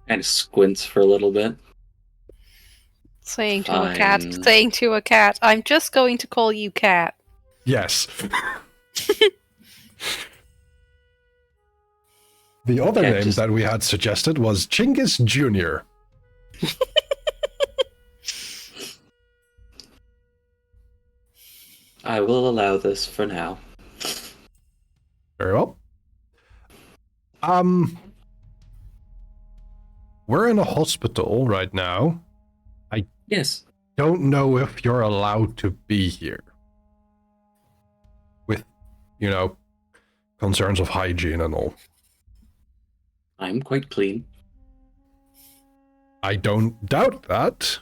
And squints for a little bit. Saying to a cat, I'm just going to call you Cat. Yes. The other name that we had suggested was Chinggis Jr. I will allow this for now. Very well. We're in a hospital right now. Yes. don't know if you're allowed to be here. With, concerns of hygiene and all. I'm quite clean. I don't doubt that.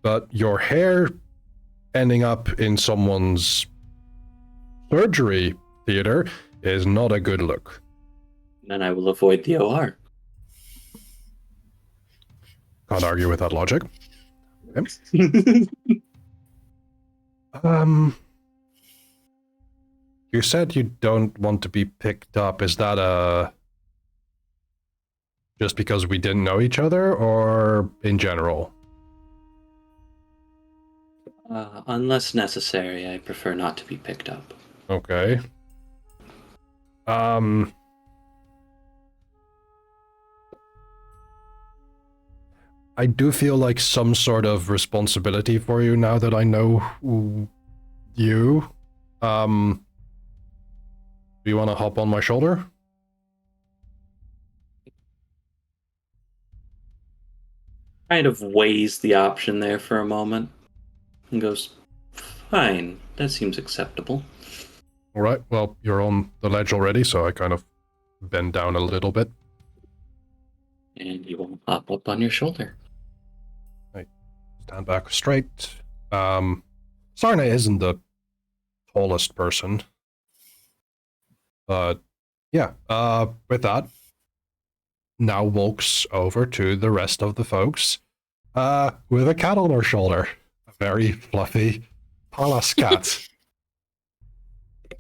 But your hair ending up in someone's surgery theater is not a good look. Then I will avoid the OR. Can't argue with that logic. Okay. You said you don't want to be picked up. Is that just because we didn't know each other, or in general? Unless necessary, I prefer not to be picked up. Okay. I do feel like some sort of responsibility for you now that I know you. Do you want to hop on my shoulder? Kind of weighs the option there for a moment and goes, fine, that seems acceptable. All right, well, you're on the ledge already, so I kind of bend down a little bit. And you will hop up on your shoulder. Right. Stand back straight. Sarna isn't the tallest person. But, yeah, with that, now walks over to the rest of the folks, with a cat on her shoulder. A very fluffy palace cat.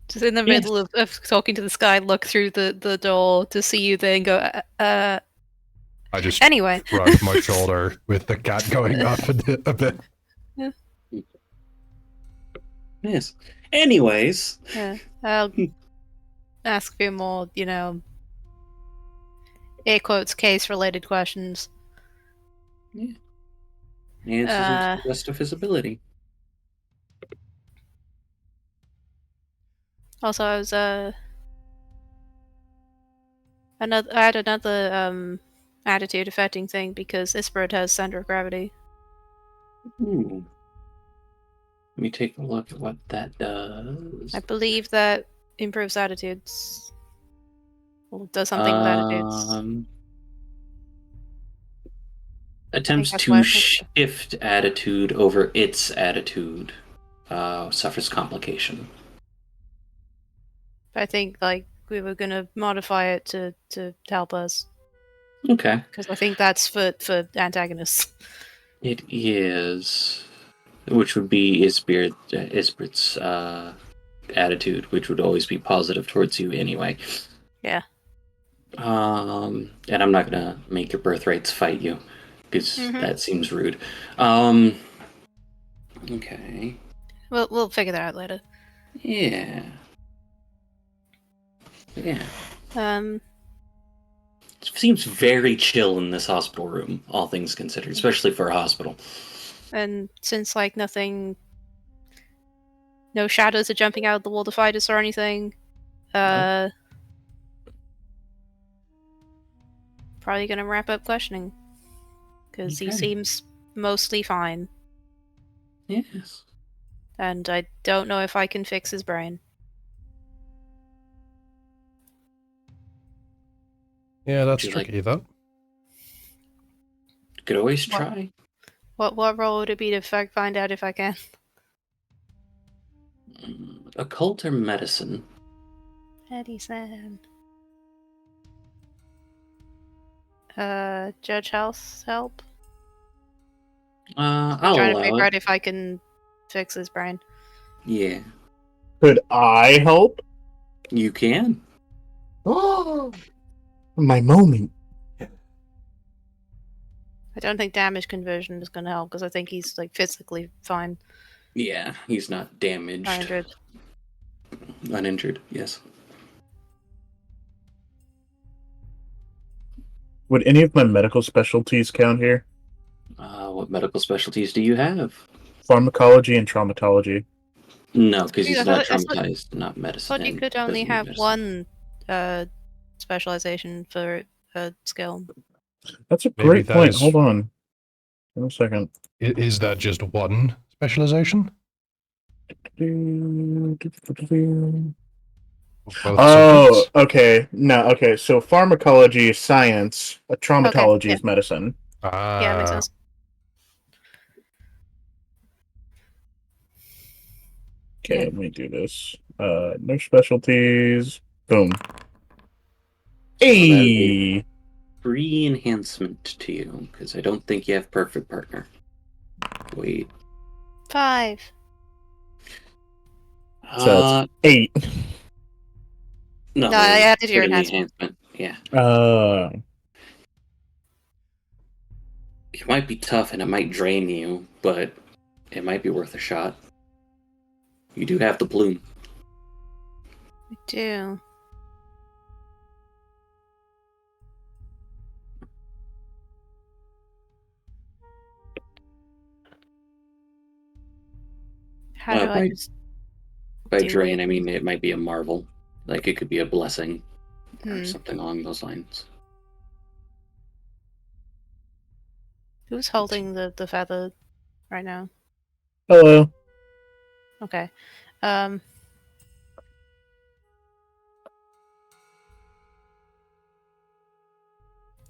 Just in the middle of talking to this guy, look through the door to see you there and go, I just anyway. shrug my shoulder with the cat going up a bit. Yeah. Yes. Anyways. Yeah. I'll ask a few more, air quotes, case-related questions. Yeah. Answers to the best of his ability. Also, I was, I had another, attitude affecting thing because this bird has center of gravity. Ooh. Let me take a look at what that does. I believe that improves attitudes. Or does something with attitudes. Attempts that's to why I think- shift attitude over its attitude suffers complication. I think, we were gonna modify it to help us. Okay. Because I think that's for antagonists. It is. Which would be Isbrit's attitude, which would always be positive towards you anyway. Yeah. And I'm not gonna make your birthrights fight you, because that seems rude. Okay. We'll figure that out later. Yeah. Yeah. It seems very chill in this hospital room, all things considered, especially for a hospital. And since no shadows are jumping out of the wall to fight us or anything, probably gonna wrap up questioning because he seems mostly fine. Yes. And I don't know if I can fix his brain. Yeah, that's tricky, though. Could always try. What role would it be to find out if I can? Occult or medicine? Medicine. Judge House help? I'll trying to allow figure it. out if I can fix his brain. Yeah. Could I help? You can. Oh, my moment. I don't think damage conversion is going to help because I think he's physically fine. Yeah, he's not damaged. Uninjured, yes. Would any of my medical specialties count here? What medical specialties do you have? Pharmacology and traumatology. No, because he's I not thought- traumatized, not medicine. I thought you could only have one specialization for a skill. That's a Maybe great that point. is- Hold on. In a second. Is that just one specialization? Both Oh, subjects? okay. No, okay. So pharmacology is science. Traumatology yeah. is medicine. Yeah, makes Ah, sense. Okay, Yeah. let me do this. No specialties. Boom. So that is a Hey! free enhancement to you, because I don't think you have perfect partner. Wait. 5. So that's Uh, 8. no, No, I added put your in the enhancement. enhancement. Yeah. Uh, It might be tough and it might drain you, but it might be worth a shot. You do have the bloom. I do. How do I By just do drain, it? I mean it might be a marvel. Like it could be a blessing or Hmm. something along those lines. Who's holding the feather right now? hello. Okay.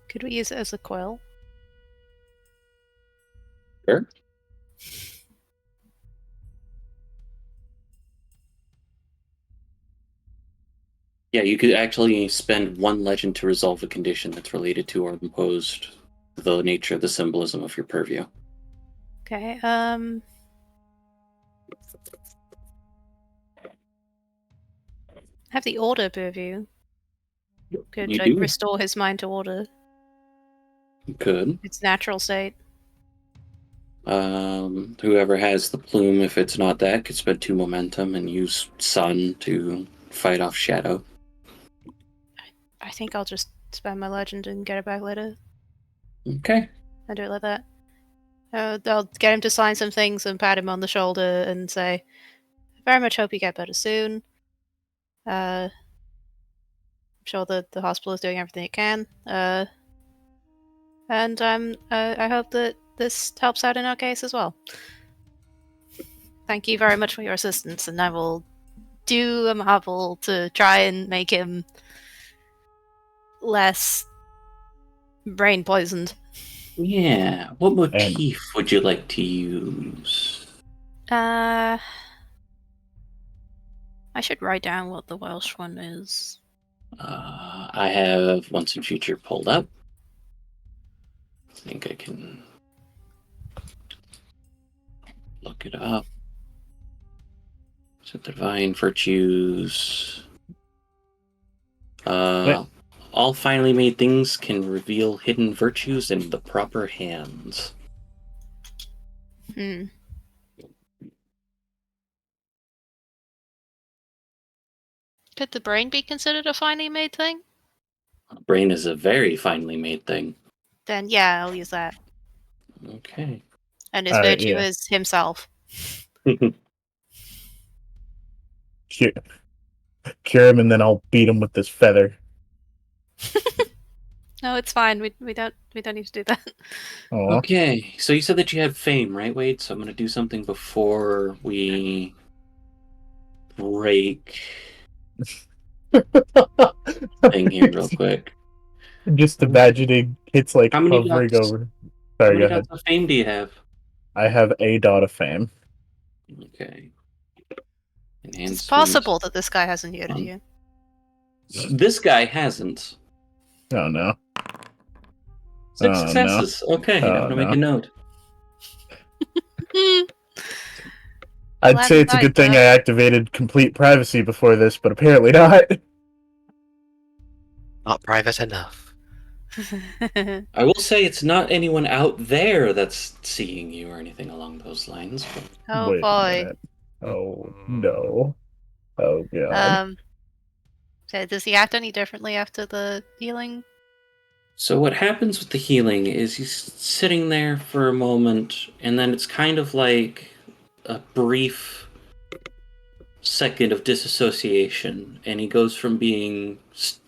Could we use it as a quill? Sure. Yeah, you could actually spend 1 legend to resolve a condition that's related to or imposed the nature of the symbolism of your purview. Okay. Have the order purview. Could You I do. restore his mind to order? You could. Its natural state. Whoever has the plume, if it's not that, could spend 2 momentum and use sun to fight off shadow. I think I'll just spend my legend and get it back later. Okay. I'll do it like that. I'll get him to sign some things and pat him on the shoulder and say, I very much hope you get better soon. I'm sure the hospital is doing everything it can. And I hope that this helps out in our case as well. Thank you very much for your assistance, and I will do a marvel to try and make him less brain poisoned. Yeah. What And motif would you like to use? I should write down what the Welsh one is. I have Once and Future pulled up. I think I can look it up. So divine virtues. All finely made things can reveal hidden virtues in the proper hands. Hmm. Could the brain be considered a finely made thing? Brain is a very finely made thing. Then yeah, I'll use that. Okay. And his Alright, virtue yeah. is himself. Cure, cure him, and then I'll beat him with this feather. No, it's fine. We don't need to do that. Aw. Okay, so you said that you had fame, right, Wade? So I'm going to do something before we break thing here real quick. Just imagining it's like How many hovering dots? over. How Sorry, go many ahead. dots of fame do you have? I have a dot of fame. Okay. It's Enhancement. possible that this guy hasn't heard of you. This guy hasn't. Oh no. 6 Oh no. successes. Okay, I'm Oh gonna make no. a note. I'd say it's a good thing I activated complete privacy before this, but apparently not. Not private enough. I will say it's not anyone out there that's seeing you or anything along those lines. But... Oh Wait a boy. minute. Oh no. Oh god. So does he act any differently after the healing? So what happens with the healing is he's sitting there for a moment, and then it's kind of like a brief second of disassociation, and he goes from being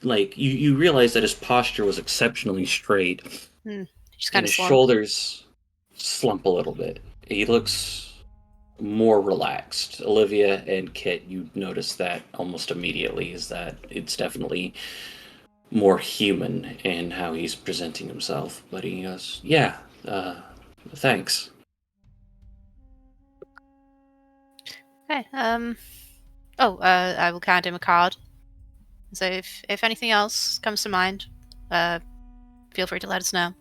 like you realize that his posture was exceptionally straight, Just and kind of his slumped. shoulders slump a little bit. He looks more relaxed. Olivia and Kit, you notice that almost immediately, is that it's definitely more human in how he's presenting himself. But he goes, yeah, thanks. Okay. I will hand him a card. So if anything else comes to mind, feel free to let us know.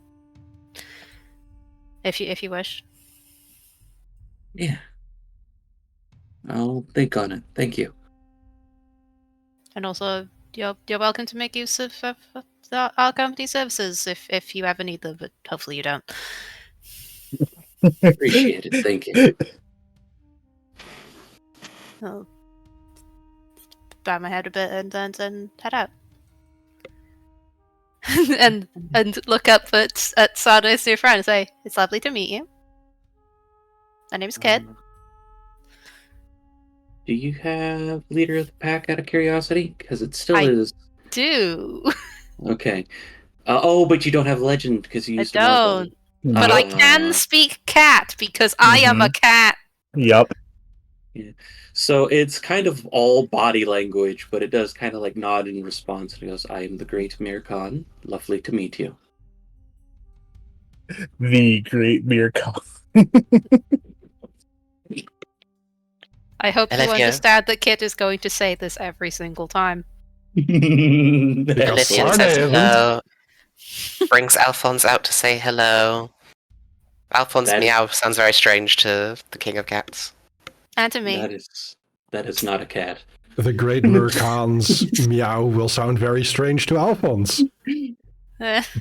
If you wish. Yeah. I'll think on it. Thank you. And also, you're welcome to make use of our company services if you ever need them, but hopefully you don't. Appreciate it. Thank you. I'll bow my head a bit and then head out. and look up at Sardo's new friend and say, "It's lovely to meet you. My name's Kit." Do you have Leader of the Pack out of curiosity? Because it still I is. Do. Okay. But you don't have Legend because you I used a marble. don't. But I can speak cat because I am a cat. Yup. Yeah. So it's kind of all body language, but it does kind of like nod in response. And it goes, I am the great Mir Khan. Lovely to meet you. The Great Beer Cup. I hope you Olivia. understand that Kit is going to say this every single time. Olivia Sarne says isn't. hello. Brings Alphonse out to say hello. Alphonse That- meow sounds very strange to the King of Cats. And to me. That is not a cat. The great Murkan's meow will sound very strange to Alphonse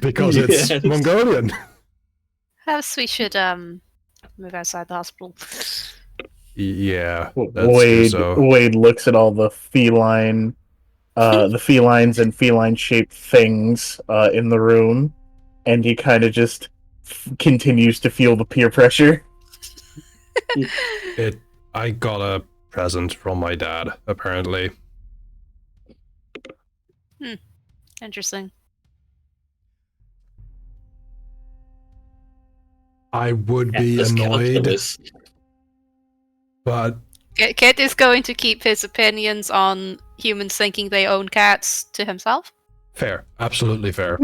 because it's Yes. Mongolian. Perhaps we should move outside the hospital. Yeah, let's do so. Wade looks at all the felines and feline-shaped things in the room, and he kind of just continues to feel the peer pressure. I got a present from my dad, apparently. Interesting. I would be Atlas annoyed, calculus. but Kit is going to keep his opinions on humans thinking they own cats to himself. fair. Absolutely fair.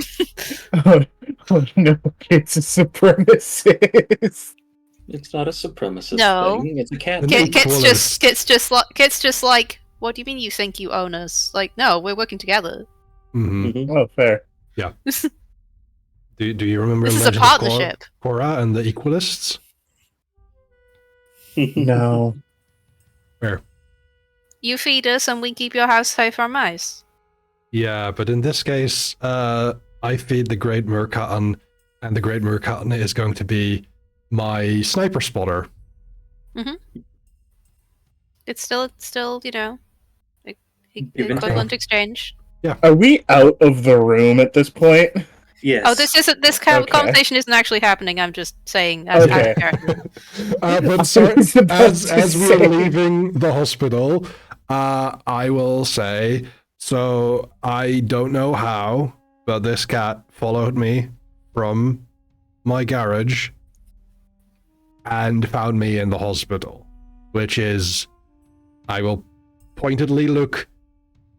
Oh no, it's a supremacist. It's not a supremacist No. thing. It's a cat. The thing. Kit's just like, what do you mean you think you own us? Like, no, we're working together. Hmm. Mhm. Oh, fair. Do you remember This is a Legend of partnership. Korra and the Equalists? No. Where? You feed us and we keep your house safe from mice. Yeah, but in this case, I feed the Great Murkatan, and the Great Murkatan is going to be my sniper spotter. It's still, you know, Give and equivalent take. exchange. Are we out of the room at this point? Yes. Oh, this Okay. conversation isn't actually happening. I'm just saying. Okay. But sorry, was about to as we're say. leaving the hospital, I will say, so I don't know how, but this cat followed me from my garage and found me in the hospital, which is, I will pointedly look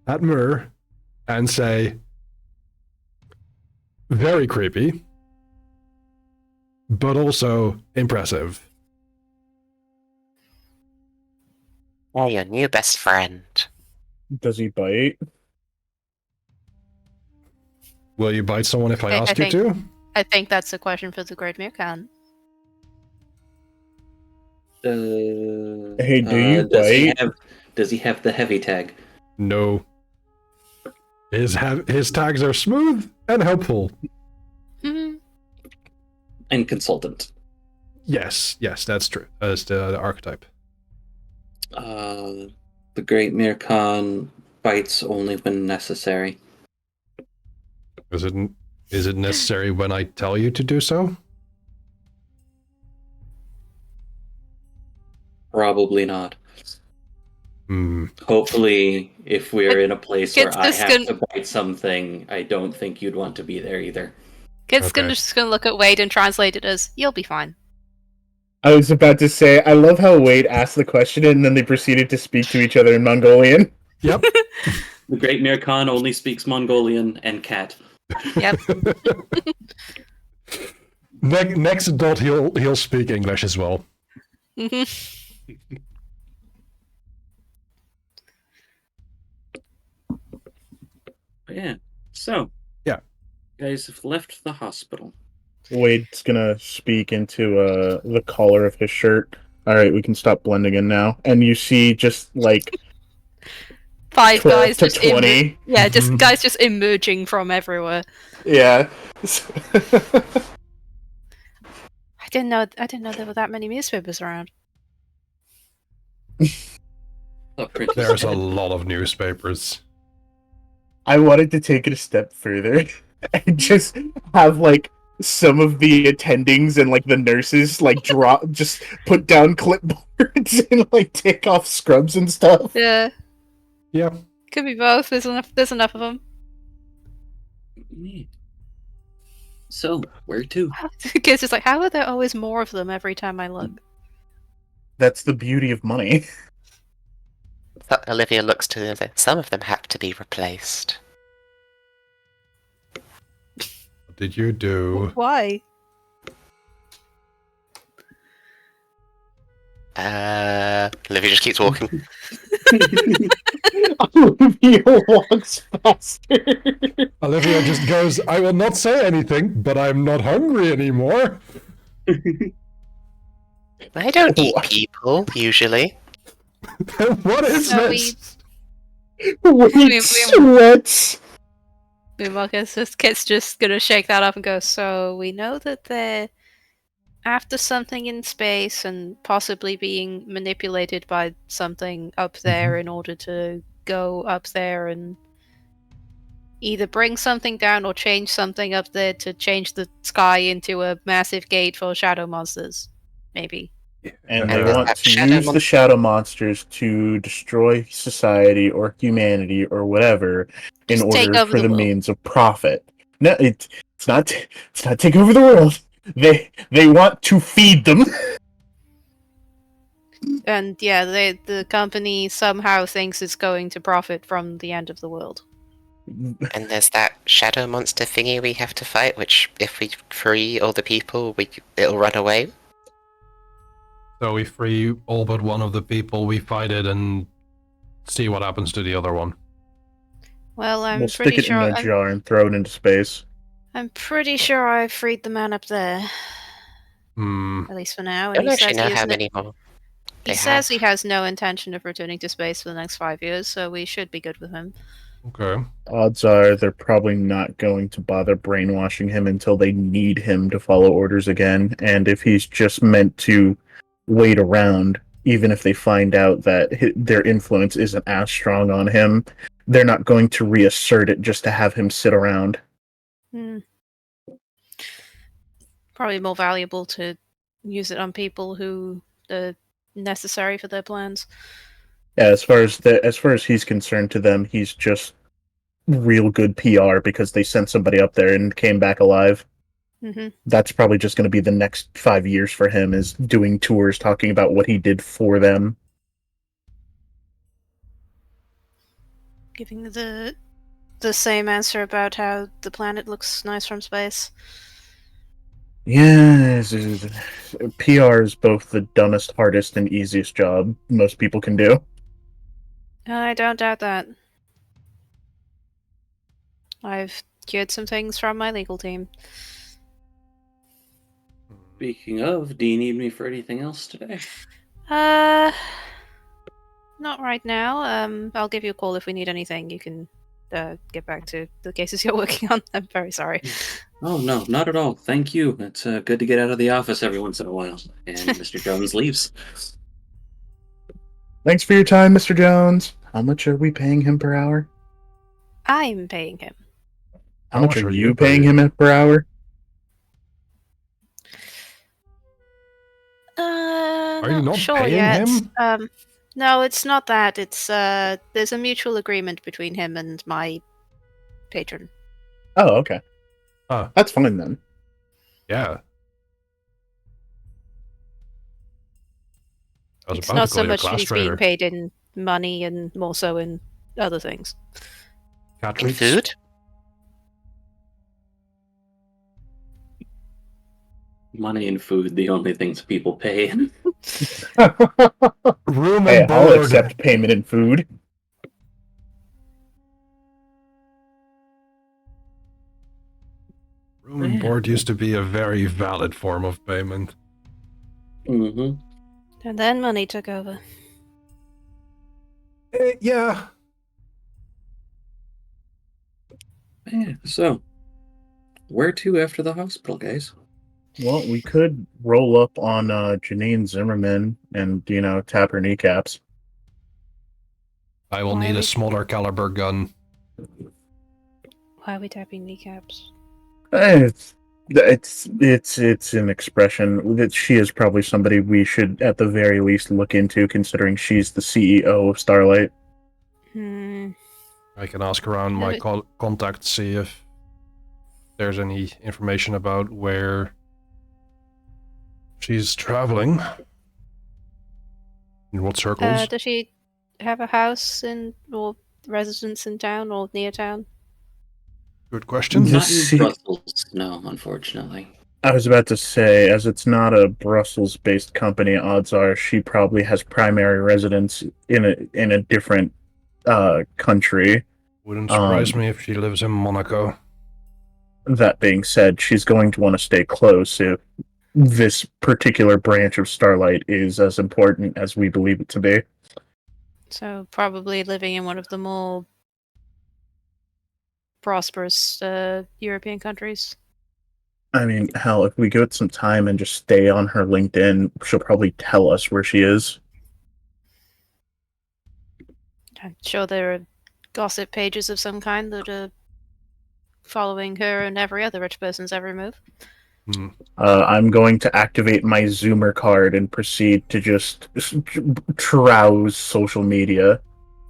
at Mur and say, very creepy, but also impressive. Oh, your new best friend. Does he bite? Will you bite someone if I I ask you think- to? I think that's a question for the Great Mirkan. Hey, do you bite? Does he have the heavy tag? No. His tags are smooth and helpful. Mhm. And consultant. Yes, that's true. That's the archetype. The Great Mir Khan bites only when necessary. Is it necessary when I tell you to do so? Probably not. Hmm. Hopefully, if we're in a place where It's I just have to bite something, I don't think you'd want to be there either. Kit's Okay. just gonna look at Wade and translate it as, "You'll be fine." I was about to say, I love how Wade asked the question and then they proceeded to speak to each other in Mongolian. Yep. The Great Mir Khan only speaks Mongolian and cat. Yep. Next dot, he'll speak English as well. Mhm. But yeah. So. Yeah. You guys have left the hospital. Wade's gonna speak into the collar of his shirt. Alright, we can stop blending in now. And you see just like 5 12 guys to just 20. yeah, just Mhm. guys just emerging from everywhere. Yeah. I didn't know there were that many newspapers around. Oh, print is There's a dead. lot of newspapers. I wanted to take it a step further and just have like some of the attendings and like the nurses like just put down clipboards and like take off scrubs and stuff. Yeah, Yep. could be both. There's enough of them. Neat. So, where to? Kids just like, how are there always more of them every time I look? That's the beauty of money. Olivia looks to them and says, some of them have to be replaced. What did you do? Why? Olivia just keeps walking. Olivia walks faster. Olivia just goes, I will not say anything, but I'm not hungry anymore. I don't eat What? people, usually. What is So this? Wade sweats. Meanwhile, Kit's just gonna shake that up and go, so we know that they're after something in space and possibly being manipulated by something up there in order to go up there and either bring something down or change something up there to change the sky into a massive gate for shadow monsters. Maybe. And And they there's want that to shadow use the shadow monsters to destroy society or humanity or whatever in Just take order over for the the world. means of profit. No, it's not take over the world. They want to feed them. And yeah, the company somehow thinks it's going to profit from the end of the world. And there's that shadow monster thingy we have to fight, which if we free all the people, it'll run away. So we free all but one of the people, we fight it, and see what happens to the other one. Well, I'm We'll pretty stick it sure in a jar and throw it into space. I'm pretty sure I freed the man up there. Hmm. At least for now. I And don't he actually says know he how has many more he they says have. he has no intention of returning to space for the next 5 years, so we should be good with him. Okay. Odds are they're probably not going to bother brainwashing him until they need him to follow orders again. And if he's just meant to wait around, even if they find out that their influence isn't as strong on him, they're not going to reassert it just to have him sit around. Probably more valuable to use it on people who are necessary for their plans. Yeah, as far as he's concerned, to them, he's just real good PR because they sent somebody up there and came back alive. Mm-hmm. That's probably just going to be the next 5 years for him, is doing tours talking about what he did for them. Giving the same answer about how the planet looks nice from space. Yes, PR is both the dumbest, hardest, and easiest job most people can do. I don't doubt that. I've cured some things from my legal team. Speaking of, do you need me for anything else today? Not right now. I'll give you a call if we need anything. You can get back to the cases you're working on. I'm very sorry. Oh, no, not at all. Thank you. It's good to get out of the office every once in a while. And Mr. Jones leaves. Thanks for your time, Mr. Jones. How much are we paying him per hour? I'm paying him. How much are you paying him per hour? Are you not sure paying yet. him? No, it's not that. It's there's a mutual agreement between him and my patron. Oh, okay. Huh. That's fine then. Yeah. I was It's about not to so call you a much that class he's being traitor. paid in money and more so in other things. Cat In treats? food? Money and food, the only things people pay. Room Hey, and I'll board. accept payment in food. Room and Yeah. board used to be a very valid form of payment. hmm And then money took over. Yeah. Yeah, so, where to after the hospital, guys? Well, we could roll up on Janine Zimmerman and, tap her kneecaps. I will Why need are a we- smaller caliber gun. Why are we tapping kneecaps? It's an expression that she is probably somebody we should at the very least look into, considering she's the CEO of Starlight. I can ask around my contacts, see if there's any information about where she's traveling. In what circles? Does she have a house or residence in town or near town? Good question. The Not C- in Brussels, no, unfortunately. I was about to say, as it's not a Brussels-based company, odds are she probably has primary residence in a different country. Wouldn't surprise me if she lives in Monaco. That being said, she's going to want to stay close if this particular branch of Starlight is as important as we believe it to be. So probably living in one of the more prosperous European countries. I mean, hell, if we give it some time and just stay on her LinkedIn, she'll probably tell us where she is. I'm sure there are gossip pages of some kind that are following her and every other rich person's every move. I'm going to activate my Zoomer card and proceed to just trowse social media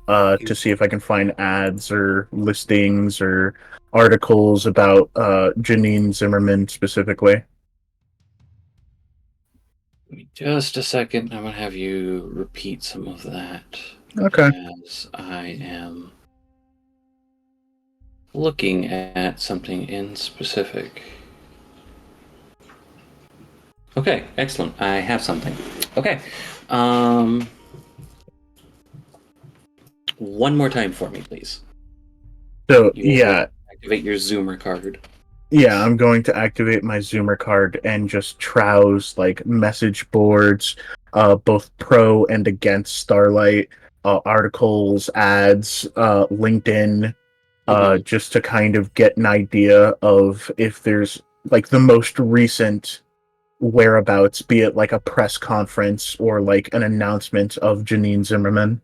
to see if I can find ads or listings or articles about Janine Zimmerman specifically. Give me just a second. I'm going to have you repeat some of that. Okay. As I am looking at something in specific. Okay, excellent. I have something. Okay. One more time for me, please. So, You will yeah. activate your Zoomer card. Yeah, I'm going to activate my Zoomer card and just trowse like message boards, both pro and against Starlight, articles, ads, LinkedIn, just to kind of get an idea of if there's like the most recent whereabouts, be it like a press conference or like an announcement of Janine Zimmerman.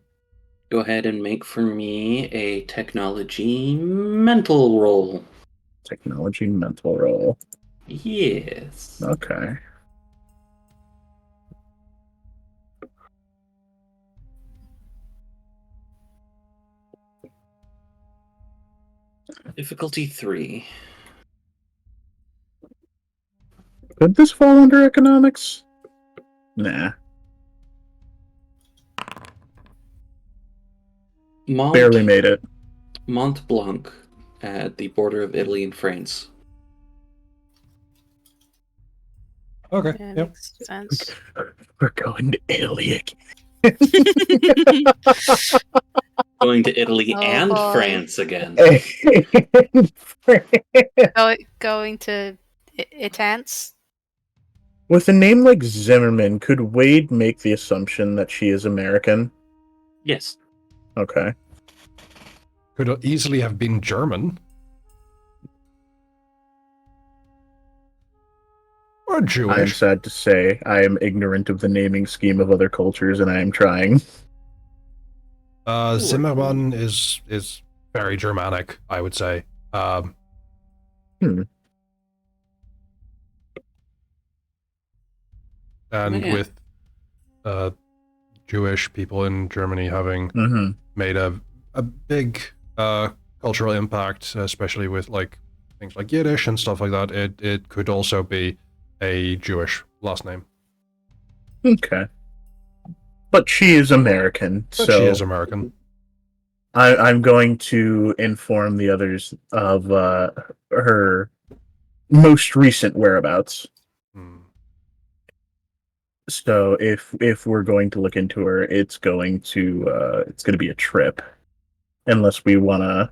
Go ahead and make for me a technology mental roll. Technology mental roll. Yes. Okay. Difficulty 3. Could this fall under economics? Nah. Barely made it. Mont Blanc at the border of Italy and France. Okay, Yeah, yep. makes sense. We're going to Italy again. Going to Italy Oh, and boy. France again. Going to Itance? With a name like Zimmerman, could Wade make the assumption that she is American? Yes. Okay. Could easily have been German. Or I'm Jewish. sad to say I am ignorant of the naming scheme of other cultures, and I am trying. Zimmermann is very Germanic, I would say. And Man. with Jewish people in Germany having made a big cultural impact, especially with like things like Yiddish and stuff like that, it could also be a Jewish last name. Okay. But she is American, But she is so American. I'm going to inform the others of her most recent whereabouts. Hmm. So if we're going to look into her, it's going to be a trip, unless we want to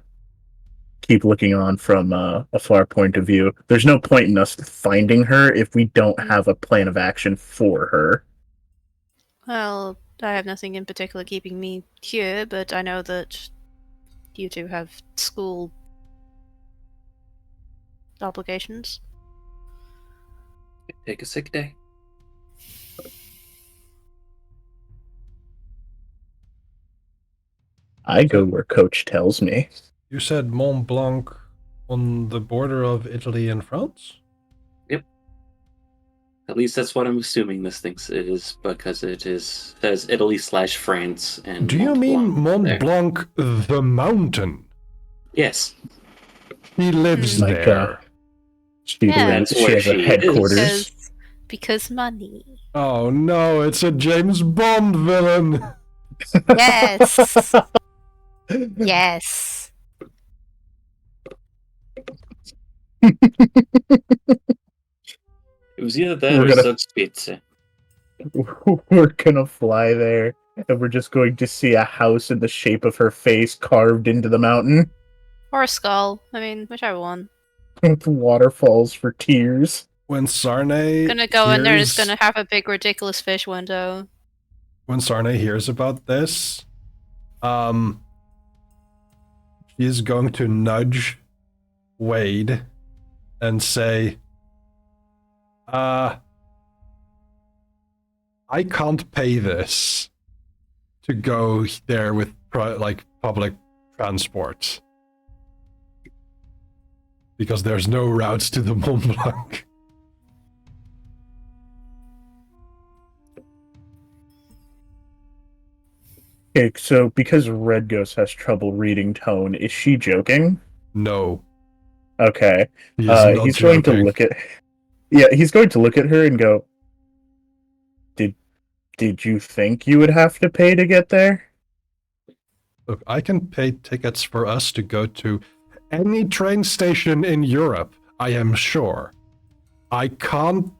keep looking on from a far point of view. There's no point in us finding her if we don't have a plan of action for her. Well, I have nothing in particular keeping me here, but I know that you two have school obligations. Take a sick day. I go where Coach tells me. You said Mont Blanc on the border of Italy and France? At least that's what I'm assuming this thinks it is, because it is says Italy/France and. Do you Mont mean Blanc Mont there. Blanc the mountain? Yes. He lives My there. God. She That's where has a she headquarters. Because money. Oh no, it's a James Bond villain. Yes. Yes. It was either that We're or gonna- Zugspitze. We're gonna fly there, and we're just going to see a house in the shape of her face carved into the mountain Or a skull. I mean, whichever one. with waterfalls for tears. When Sarnay Gonna go in there and it's hears- gonna have a big ridiculous fish window. when Sarnay hears about this, she is going to nudge Wade and say, I can't pay this to go there with public transport. Because there's no routes to the Mont Blanc. Okay, so because Red Ghost has trouble reading tone, is she joking? No. Okay. He is not He's going to joking. look at he's going to look at her and go, Did you think you would have to pay to get there? Look, I can pay tickets for us to go to any train station in Europe, I am sure. I can't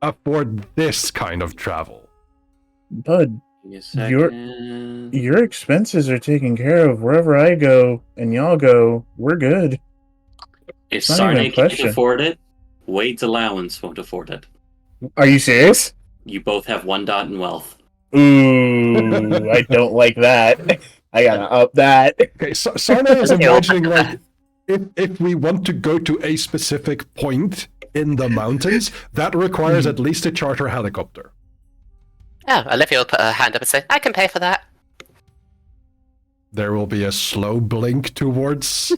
afford this kind of travel. Bud, Give me a second. your expenses are taken care of wherever I go and y'all go. We're good. If it's not even a Sarnay can't question. afford it, Wade's allowance won't afford it. Are you serious? You both have 1 dot in wealth. Ooh, I don't like that. I gotta up that. Okay, so Sarnay is imagining, like, if we want to go to a specific point in the mountains, that requires at least a charter helicopter. Oh, Olivia will put her hand up and say, I can pay for that. There will be a slow blink towards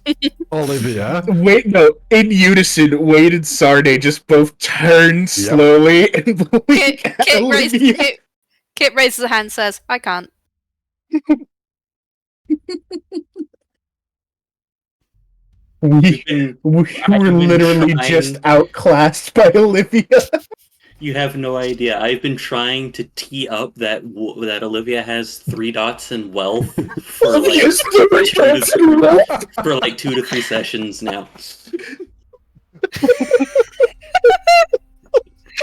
Olivia. Wait, no. In unison, Wade and Sarnay just both turn slowly and blink at Olivia. Kit raises a hand and says, I can't. We were been literally trying- just outclassed by Olivia. You have no idea. I've been trying to tee up that Olivia has 3 dots in wealth for like, Olivia's doing tricks and wealth. for like 2 to 3 sessions now.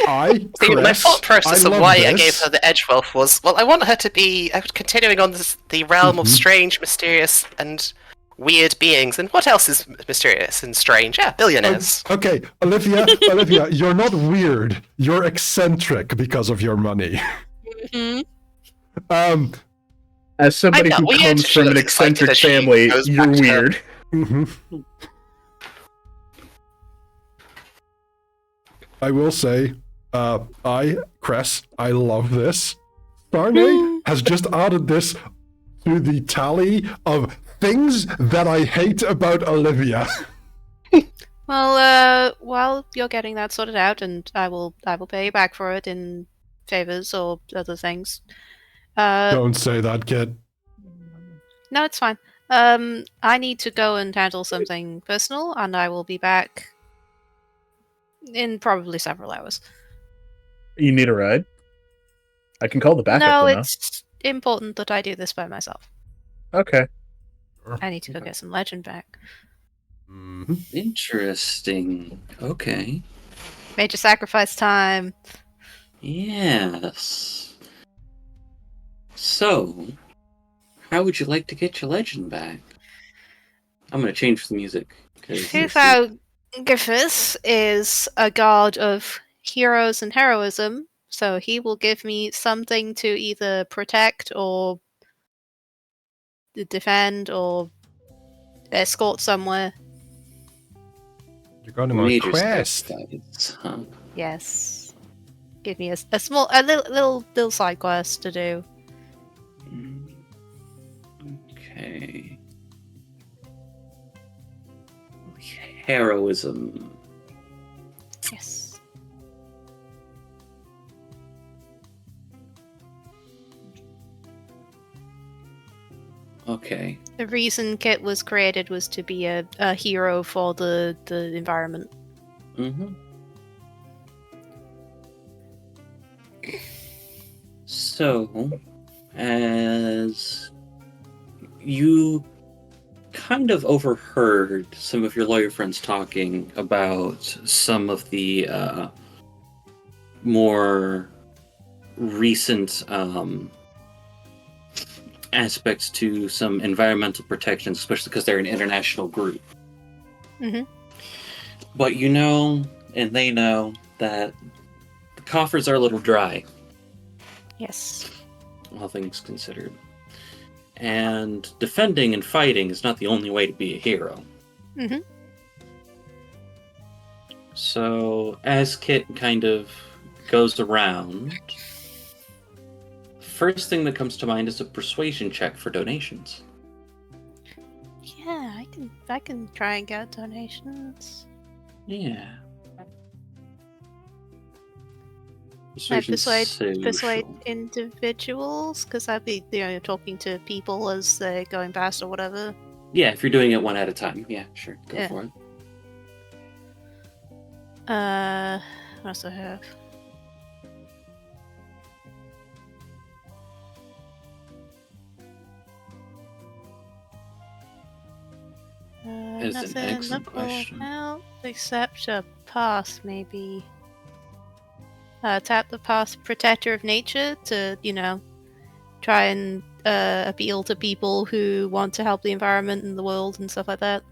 See, my thought process of why I gave this. her the Edgewealth was, well, I want her to be continuing on the realm of strange, mysterious, and weird beings. And what else is mysterious and strange? Yeah, billionaires. Okay, Olivia, you're not weird. You're eccentric because of your money. Mm-hmm. As somebody I'm who not weird. comes She from an looks excited eccentric as she family, goes you're back to- weird. Mhm. I will say, Cress, I love this. Sarnay has just added this to the tally of things that I hate about Olivia. Well, while you're getting that sorted out, and I will pay you back for it in favors or other things. Don't say that, kid. No, it's fine. I need to go and handle something personal, and I will be back in probably several hours. You need a ride? I can call the backup. No, though, it's important that I do this by myself. Okay. I need to go get some legend back. Mm-hmm. Interesting. Okay. Major sacrifice time. Yes. So, how would you like to get your legend back? I'm gonna change the music. Hufao Griffiths is a god of heroes and heroism, so he will give me something to either protect or defend or escort somewhere. You're going on a Major quest. sacrifice, huh? Yes. Give me a little side quest to do. Okay. Heroism. Yes. Okay. The reason Kit was created was to be a hero for the environment. Mm-hmm. So, as you kind of overheard some of your lawyer friends talking about some of the more recent aspects to some environmental protections, especially because they're an international group. Mm-hmm. But you know, and they know, that the coffers are a little dry, Yes. all things considered. And defending and fighting is not the only way to be a hero. Mm-hmm. So, as Kit kind of goes around, first thing that comes to mind is a persuasion check for donations. Yeah, I can try and get donations. Yeah. I Persuasion persuade social. individuals because I'd be talking to people as they're going past or whatever. Yeah, if you're doing it one at a time. Yeah, sure. Go Yeah. for it. What else do I have? That is an Nothing excellent that will question. help except a path, maybe. Tap the path protector of nature to, try and appeal to people who want to help the environment and the world and stuff like that.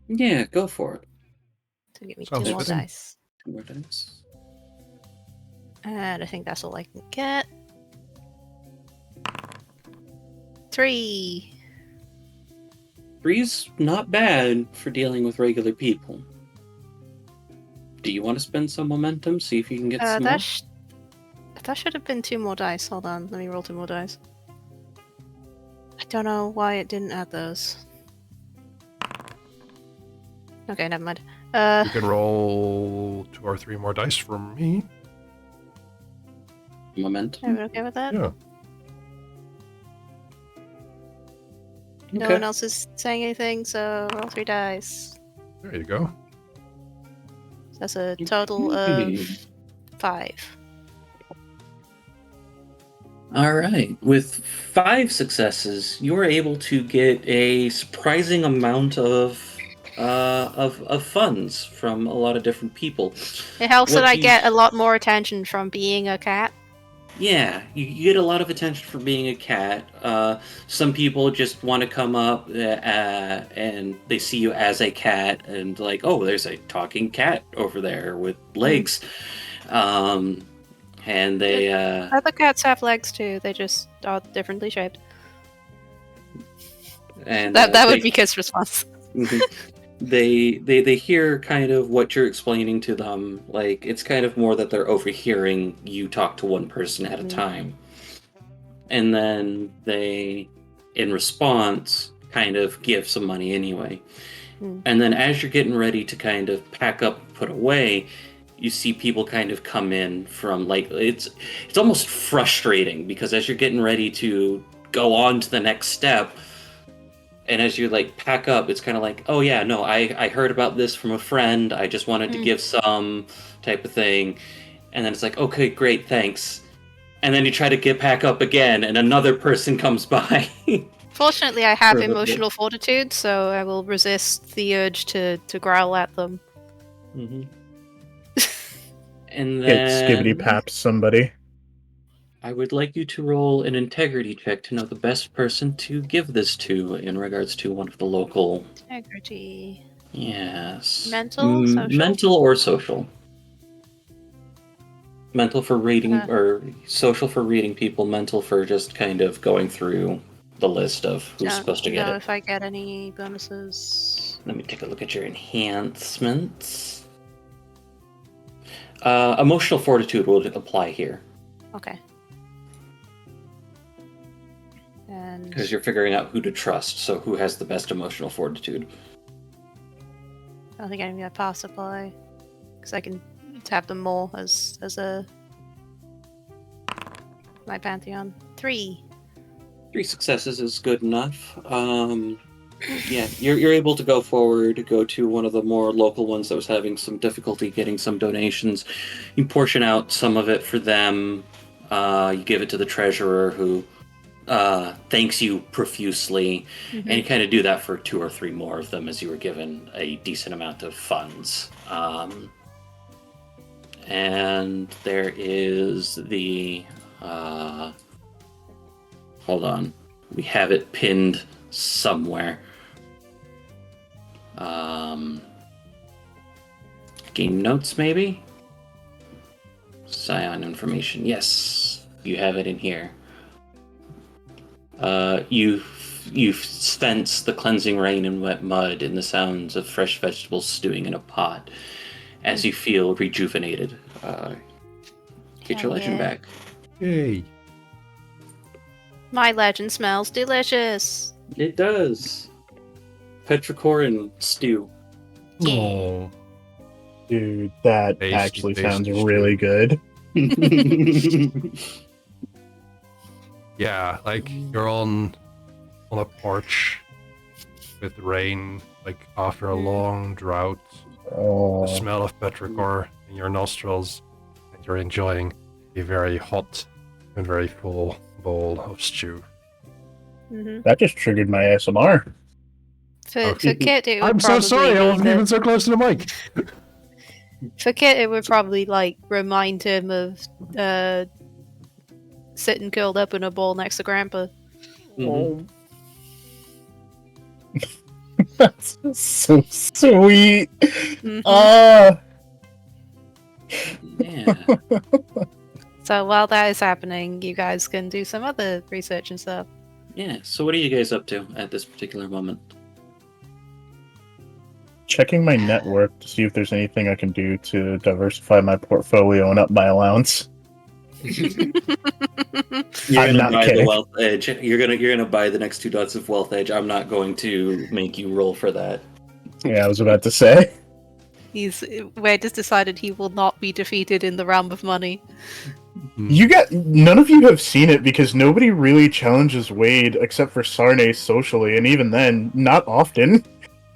Yeah, go for it. So give me Sounds 2 more fitting. dice. 2 more dice. And I think that's all I can get. 3. 3's not bad for dealing with regular people. Do you want to spend some momentum? See if you can get some more? That should have been 2 more dice. Hold on, let me roll 2 more dice. I don't know why it didn't add those. Okay, never mind. You can roll 2 or 3 more dice from me. Momentum? Everyone okay with that? Yeah. No Okay. one else is saying anything, so roll 3 dice. There you go. That's a total of 5. All right. With 5 successes, you are able to get a surprising amount of funds from a lot of different people. It helps What that I you- get a lot more attention from being a cat. Yeah, you get a lot of attention for being a cat. Some people just want to come up and they see you as a cat and like, oh, there's a talking cat over there with legs. And they Other cats have legs too, they just are differently shaped. and That would be Kit's response. they hear kind of what you're explaining to them. Like, it's kind of more that they're overhearing you talk to one person at a time. And then they, in response, kind of give some money anyway. And then as you're getting ready to kind of pack up and put away, you see people kind of come in from, like, it's almost frustrating because as you're getting ready to go on to the next step, and as you like pack up, it's kind of like, oh yeah, no, I heard about this from a friend. I just wanted to give some type of thing. And then it's like, okay, great, thanks. And then you try to get back up again, and another person comes by. Fortunately, I have For a little emotional fortitude, so I will resist the urge to growl at them. Mm-hmm. And Get skibbity then paps somebody. I would like you to roll an integrity check to know the best person to give this to in regards to one of the local. Integrity. Yes. Mental? Social? Mental or social. Mental for reading, or social for reading people, mental for just kind of going through the list of who's supposed to get know it. if I get any bonuses. Let me take a look at your enhancements. Emotional fortitude will apply here. Okay. And Because you're figuring out who to trust, so who has the best emotional fortitude. I don't think I'm gonna pass apply. Because I can tap them more as a my pantheon. 3. 3 successes is good enough. Yeah, you're able to go forward, go to one of the more local ones that was having some difficulty getting some donations. You portion out some of it for them. You give it to the treasurer, who thanks you profusely, and you kind of do that for 2 or 3 more of them as you were given a decent amount of funds. And there is the hold on, we have it pinned somewhere. Game notes, maybe? Scion information. Yes, you have it in here. You sense the cleansing rain and wet mud and the sounds of fresh vegetables stewing in a pot as you feel rejuvenated. Get your Hell legend yeah. back. Yay. My legend smells delicious. It does. Petrichor and stew. Yeah. Oh. Dude, that Tasty, actually sounds tasty really good. Yeah, like you're on a porch with rain, like after a long drought. Oh, The smell of petrichor in your nostrils, and you're enjoying a very hot and very full bowl of stew. that just triggered my ASMR. For Kit, it would I'm so probably sorry, I mean wasn't that- even so close to the mic. For Kit, it would probably like remind him of sitting curled up in a ball next to Grandpa. Mhm. That's so sweet. Mhm. Yeah. So while that is happening, you guys can do some other research and stuff. Yeah. So what are you guys up to at this particular moment? Checking my network to see if there's anything I can do to diversify my portfolio and up my allowance. You're I'm gonna not buy kidding. the wealth edge. You're gonna buy the next 2 dots of wealth edge. I'm not going to make you roll for that. Yeah, I was about to say. Wade has decided he will not be defeated in the realm of money. None of you have seen it because nobody really challenges Wade except for Sarne socially, and even then, not often.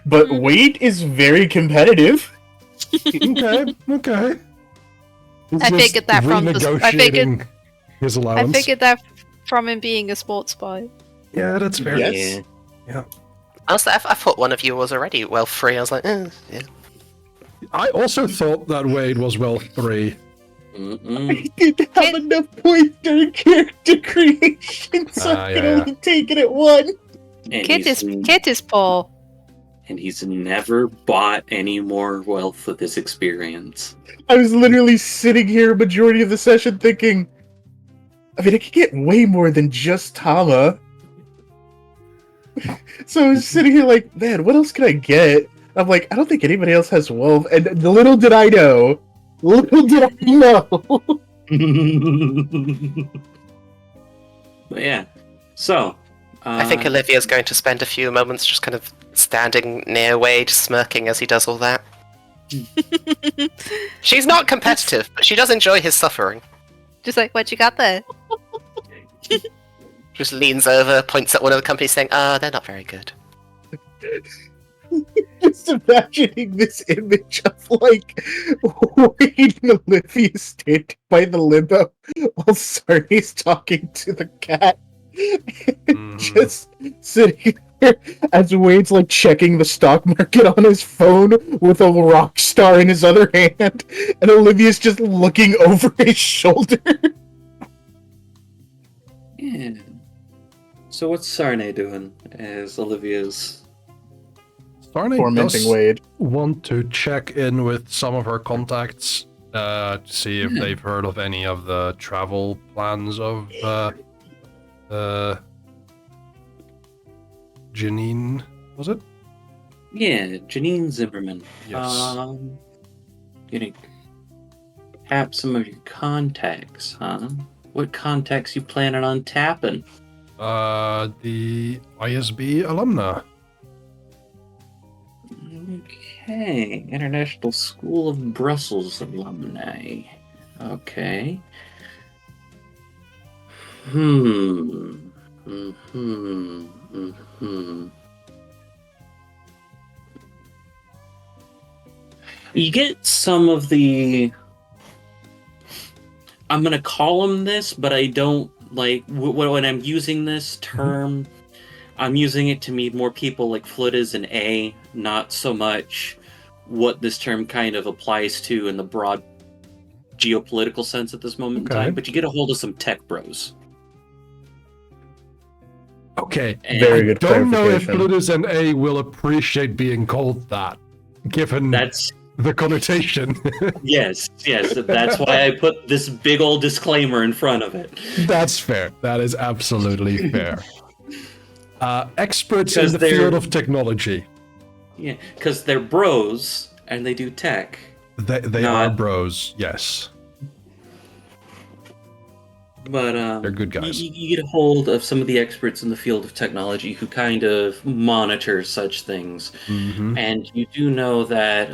But Wade is very competitive. Okay. He's I just figured that from the- I figured- renegotiating his I allowance. figured that from him being a sports spy. Yeah, that's fair. Yes. Honestly, I thought one of you was already wealth free. I was like, yeah. I also thought that Wade was wealth 3. Mm-mm. I didn't have enough points during character creation, so I could yeah. only take it at 1. And Kit he's, is poor. and he's never bought any more wealth with this experience. I was literally sitting here majority of the session thinking, I mean, I could get way more than just Tama. So I was sitting here like, man, what else can I get? I'm like, I don't think anybody else has wealth. And little did I know. Little did I know. But yeah. So I think Olivia's going to spend a few moments just kind of standing near Wade, smirking as he does all that. She's not competitive, but she does enjoy his suffering. Just like, what you got there? Just leans over, points at one of the companies saying, they're not very good. just imagining this image of like Wade and Olivia standing by the limo while Sarni's talking to the cat. Just sitting there as Wade's like checking the stock market on his phone with a rock star in his other hand, and Olivia's just looking over his shoulder. Yeah. So what's Sarne doing as Olivia's... Sarne Tormenting does Wade. want to check in with some of her contacts to see if they've heard of any of the travel plans of Janine, was it? Yeah, Janine Zimmerman. Yes. You know, tap some of your contacts, huh? What contacts you planning on tapping? The ISB alumna. Okay, International School of Brussels alumni. Okay. You get some of the... I'm gonna call them this, but I don't like when I'm using this term. I'm using it to mean more people like Flit is an A, not so much what this term kind of applies to in the broad geopolitical sense at this moment in time. But you get a hold of some tech bros. Okay, And Very good don't know if clarification. Plutus and A will appreciate being called that, given that's the connotation. yes. That's why I put this big old disclaimer in front of it. That's fair. That is absolutely fair. Experts in Because the field of technology. Yeah, because they're bros and they do tech. They are bros, yes. But They're good guys. You get a hold of some of the experts in the field of technology who kind of monitor such things. Mm-hmm. And you do know that,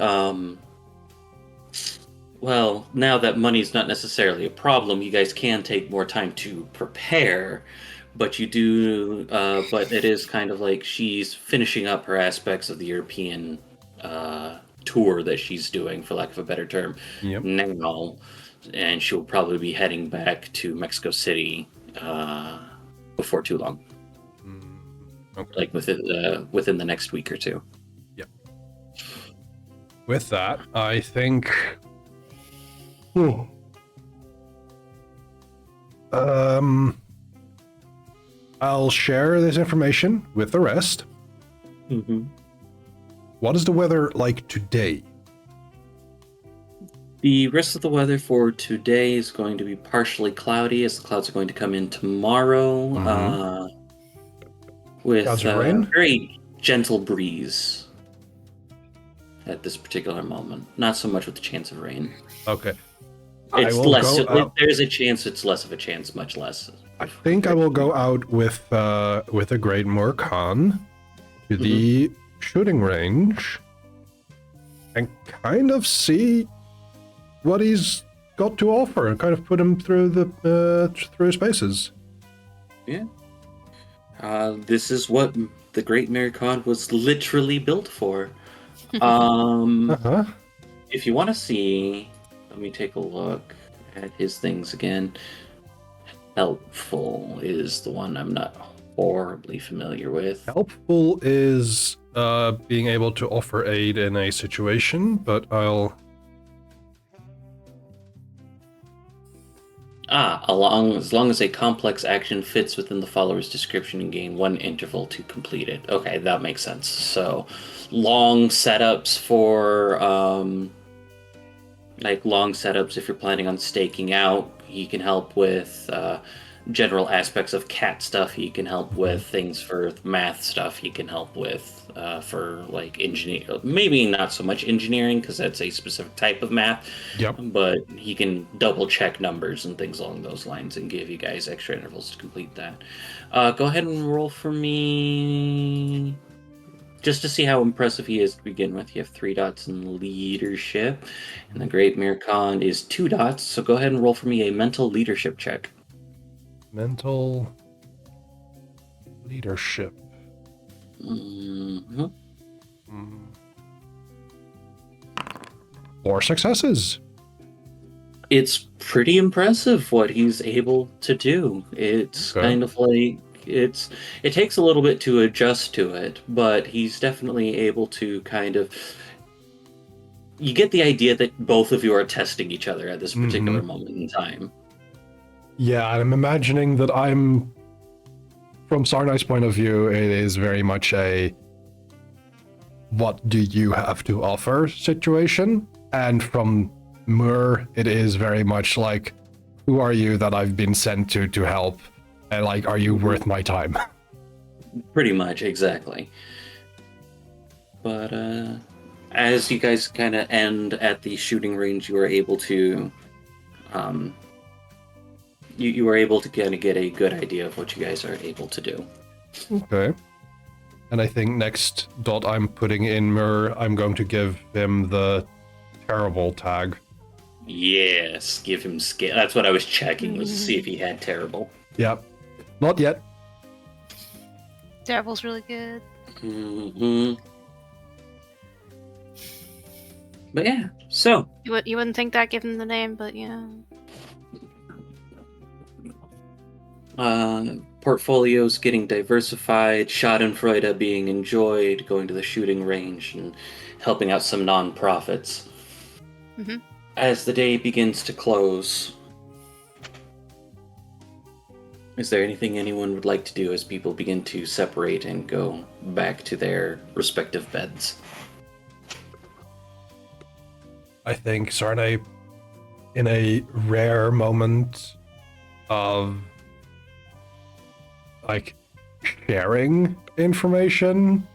well, now that money's not necessarily a problem, you guys can take more time to prepare. But you do, but it is kind of like she's finishing up her aspects of the European tour that she's doing, for lack of a better term, now. And she'll probably be heading back to Mexico City before too long. Okay. Like within the next week or two. Yep. With that, I think... I'll share this information with the rest. Mm-hmm. What is the weather like today? The rest of the weather for today is going to be partially cloudy, as the clouds are going to come in tomorrow, with Clouds of rain? very gentle breeze at this particular moment. Not so much with the chance of rain. Okay. It's less. There's a chance. It's less of a chance. Much less. I think I will go out with a Great Murkhan to the shooting range and kind of see what he's got to offer and kind of put him through the through his paces. Yeah. This is what the Great Miracon was literally built for. If you want to see, let me take a look at his things again. Helpful is the one I'm not horribly familiar with. Helpful is being able to offer aid in a situation, but I'll... as long as a complex action fits within the follower's description and gain 1 interval to complete it. Okay, that makes sense. So, long setups for, if you're planning on staking out, he can help with general aspects of cat stuff. He can help with things for math stuff. He can help with for like engineer, maybe not so much engineering because that's a specific type of math. Yep. But he can double check numbers and things along those lines and give you guys extra intervals to complete that. Go ahead and roll for me. Just to see how impressive he is to begin with, you have 3 dots in leadership, and the Great Mircon is 2 dots, so go ahead and roll for me a mental leadership check. Mental leadership. Mm-hmm. 4 successes. It's pretty impressive what he's able to do. It's Okay. kind of like it takes a little bit to adjust to it, but he's definitely able to kind of, you get the idea that both of you are testing each other at this particular moment in time. Yeah, and I'm imagining that from Sarnai's point of view, it is very much a what do you have to offer situation. And from Mur, it is very much like, who are you that I've been sent to help? And like, are you worth my time? Pretty much, exactly. But as you guys kind of end at the shooting range, you were able to you were able to kind of get a good idea of what you guys are able to do. Okay. And I think next dot I'm putting in Mur, I'm going to give him the terrible tag. Yes, give him skill. That's what I was checking, was to see if he had terrible. Yep. Not yet. Terrible's really good. Mm-hmm. But yeah, so You wouldn't think that given the name, but yeah. Portfolios getting diversified, Schadenfreude being enjoyed, going to the shooting range, and helping out some non-profits. Mm-hmm. As the day begins to close, is there anything anyone would like to do as people begin to separate and go back to their respective beds? I think Sarnay, in a rare moment of like sharing information,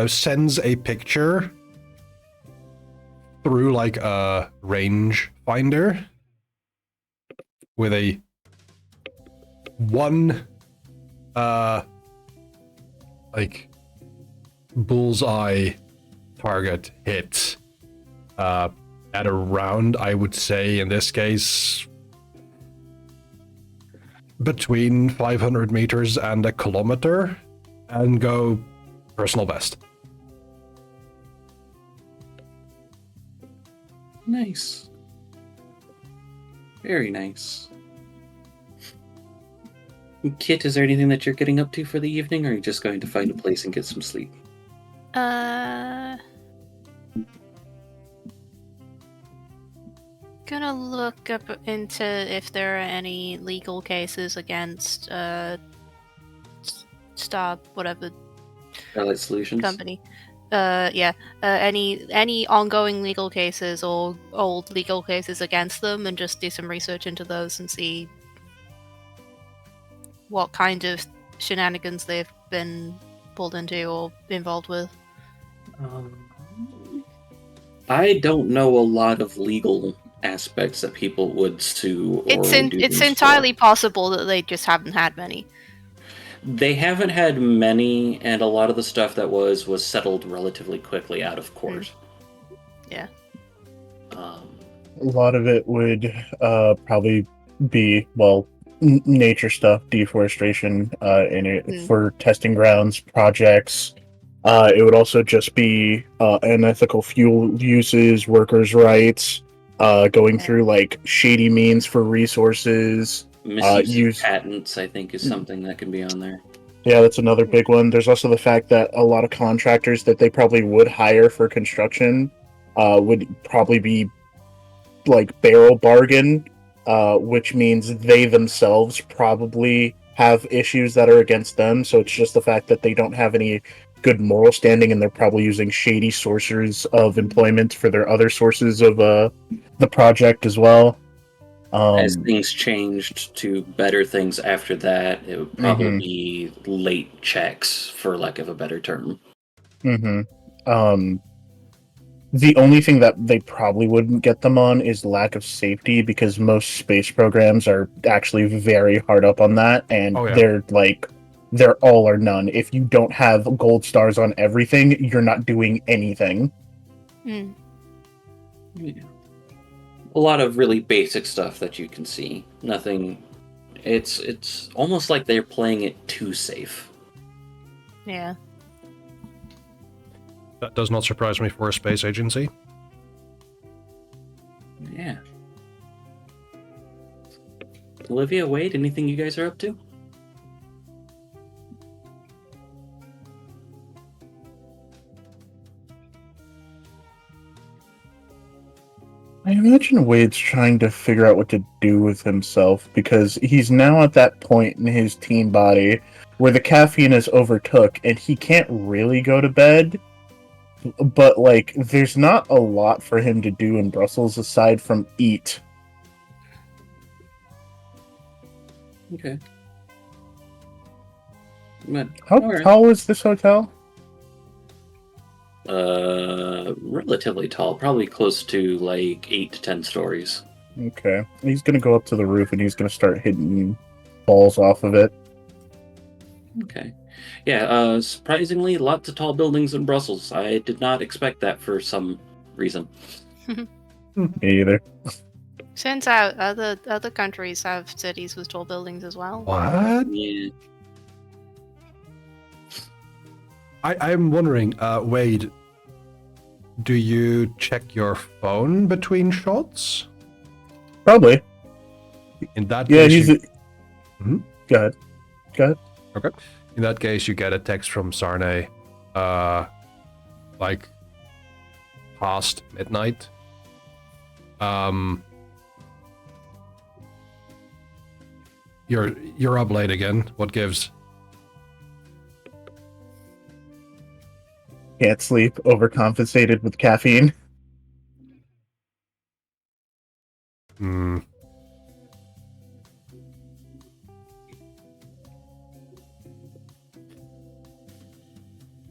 sends a picture through like a range finder with a one like bullseye target hit at around, I would say in this case, between 500 meters and a kilometer, and go personal best. Nice. Very nice. Kit, is there anything that you're getting up to for the evening, or are you just going to find a place and get some sleep? Gonna look up into if there are any legal cases against Star whatever Starlight Solutions? company. Any ongoing legal cases or old legal cases against them, and just do some research into those and see what kind of shenanigans they've been pulled into or involved with. I don't know a lot of legal aspects that people would sue or It's do it's things entirely for. possible that they just haven't had many. They haven't had many, and a lot of the stuff that was settled relatively quickly out of court. Yeah. A lot of it would probably be, well, nature stuff, deforestation in it for testing grounds, projects. It would also just be unethical fuel uses, workers' rights, going through like shady means for resources. Misuse of patents, I think, is something that can be on there. Yeah, that's another big one. There's also the fact that a lot of contractors that they probably would hire for construction would probably be like barrel bargain, which means they themselves probably have issues that are against them. So it's just the fact that they don't have any good moral standing, and they're probably using shady sources of employment for their other sources of the project as well. As things changed to better things after that, it would probably be late checks, for lack of a better term. The only thing that they probably wouldn't get them on is lack of safety, because most space programs are actually very hard up on that, and they're all or none. If you don't have gold stars on everything, you're not doing anything. Yeah. A lot of really basic stuff that you can see. Nothing. It's almost like they're playing it too safe. Yeah. That does not surprise me for a space agency. Yeah. Olivia, Wade, anything you guys are up to? I imagine Wade's trying to figure out what to do with himself because he's now at that point in his teen body where the caffeine is overtook and he can't really go to bed. But, like, there's not a lot for him to do in Brussels aside from eat. Okay. But, How alright. tall is this hotel? Relatively tall, probably close to like 8 to 10 stories. Okay. He's gonna go up to the roof and he's gonna start hitting balls off of it. Okay. Yeah, surprisingly, lots of tall buildings in Brussels. I did not expect that for some reason. Me either. Turns out other countries have cities with tall buildings as well. What? Yeah. I'm wondering, Wade, do you check your phone between shots? Probably. In that Yeah, case, he's you- a... Mhm. Go ahead. Okay. In that case, you get a text from Sarne, like past midnight. You're up late again. What gives? Can't sleep, overcompensated with caffeine. Hmm.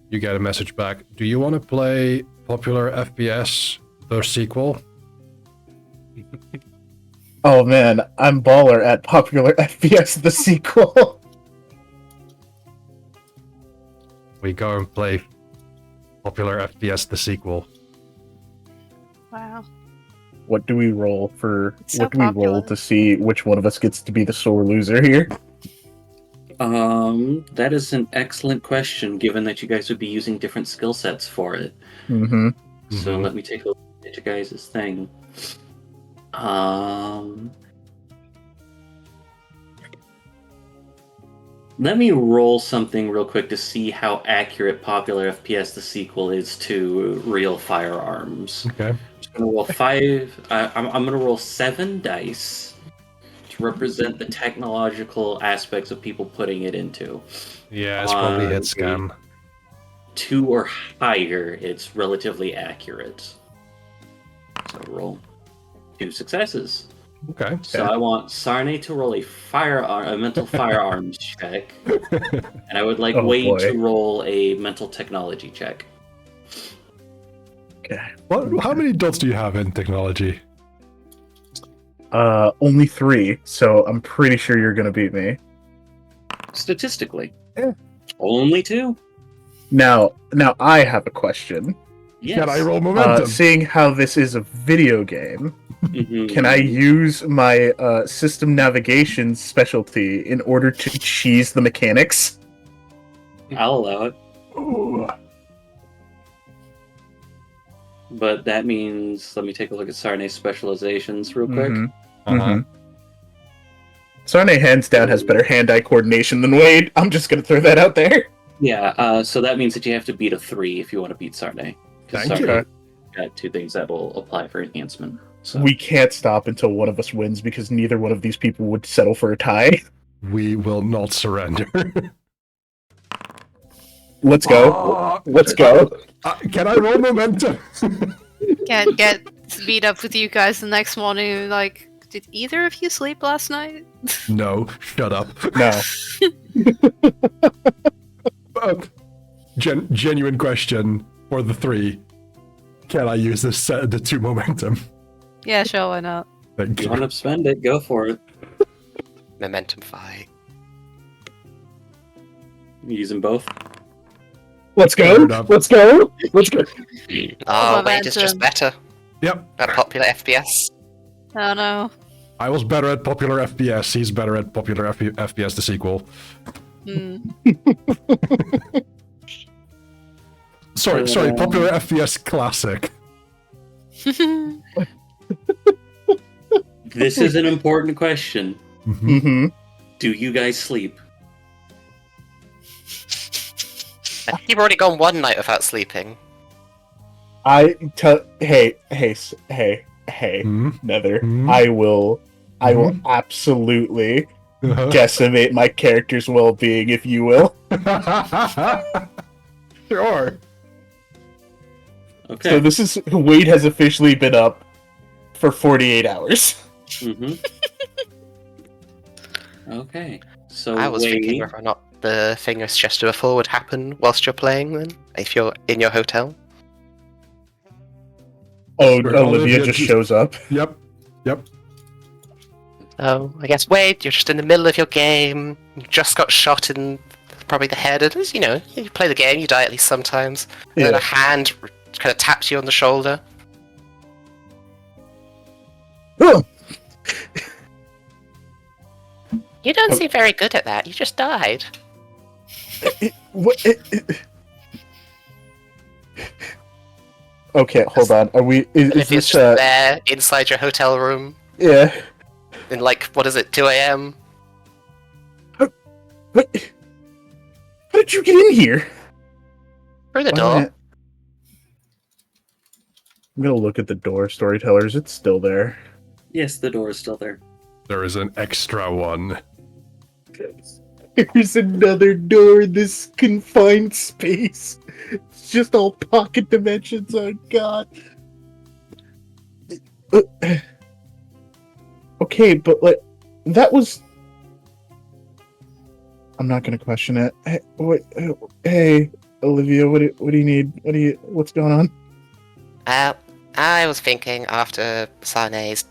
You get a message back. Do you want to play popular FPS, the sequel? Oh man, I'm baller at Popular FPS the sequel. We go and play popular FPS, the sequel. Wow. What do we roll for? It's so what do we roll popular. to see which one of us gets to be the sore loser here? That is an excellent question, given that you guys would be using different skill sets for it. Mm-hmm. So Mhm. let me take a look at your guys' thing. Let me roll something real quick to see how accurate Popular FPS the sequel is to real firearms. Okay. I'm gonna roll I'm gonna roll 7 dice to represent the technological aspects of people putting it into. Yeah, it's probably hit On scam. 2 or higher, it's relatively accurate. So roll 2 successes. Okay. So I want Sarne to roll a mental firearms check, and I would like Oh, Wade boy. to roll a mental technology check. Okay. How many dots do you have in technology? Only 3, so I'm pretty sure you're gonna beat me. Statistically, Yeah. only 2. Now I have a question. Yes. Can I roll momentum? Seeing how this is a video game, Mhm. can I use my system navigation specialty in order to cheese the mechanics? I'll allow it, Ooh. but that means let me take a look at Sarne's specializations real quick. Mhm. Uh-huh. Mhm. Sarne hands down has better hand-eye coordination than Wade. I'm just gonna throw that out there. Yeah. So that means that you have to beat a 3 if you want to beat Sarne. 'Cause Thank you. Sarne got 2 things that will apply for enhancement. So. We can't stop until one of us wins because neither one of these people would settle for a tie. We will not surrender. Let's go. Ah, Let's go. can I roll momentum? Can't get beat up with you guys the next morning. Like, did either of you sleep last night? No, shut up. No. Genuine question for the 3. Can I use this the 2 momentum? Yeah, sure, why not? Thank If you you. want to spend it, go for it. Momentum fight. You use them both. Let's Fair go. enough. Let's go. Let's go. Oh, Wade is just momentum. better Yep, at popular FPS. Oh no. I was better at popular FPS. He's better at popular FPS, the sequel. Hmm. Sorry, popular FPS classic. This is an important question. Mhm. Mm-hmm. Do you guys sleep? You've already gone one night without sleeping. Hey, Hmm? Nether. Hmm? I will Mhm. absolutely Uh-huh. decimate my character's well-being, if you will. Sure. Okay. So this is Wade has officially been up for 48 hours. Mm-hmm. Okay. So I was thinking Wade, whether or not the thing I suggested before would happen whilst you're playing, then, if you're in your hotel. Oh, Sure, Olivia just shows up. Yep. Oh, I guess, Wade, you're just in the middle of your game, you just got shot in probably the head, and, you know, you play the game, you die at least sometimes, and then Yeah. a hand kind of taps you on the shoulder. Oh, You don't Oh. seem very good at that, you just died. what? Okay, hold on. Are we? Is And if it's this? just there, inside your hotel room, Yeah. in like, what is it, 2 a.m.? What? How did you get in here? Through the Why door. am I- I'm gonna look at the door, storytellers. It's still there. yes, the door is still there. There is an extra one. There's another door in this confined space. It's just all pocket dimensions. Oh god. Okay, but like that was. I'm not gonna question it. Hey, Olivia, what do you need? What's going on? I was thinking after Sarnay's,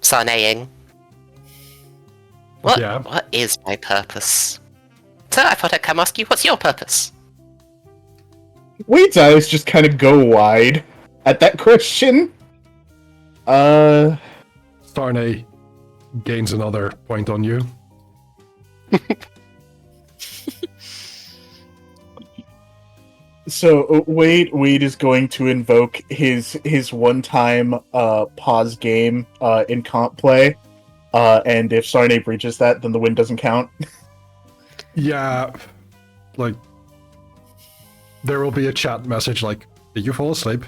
Sarnaying. Yeah. What is my purpose? So I thought I'd come ask you, what's your purpose? Wade's eyes just kind of go wide at that question. Starney gains another point on you. So Wade is going to invoke his one-time pause game in comp play, and if Sarnay breaches that, then the win doesn't count. Yeah, like there will be a chat message like, "Did you fall asleep?"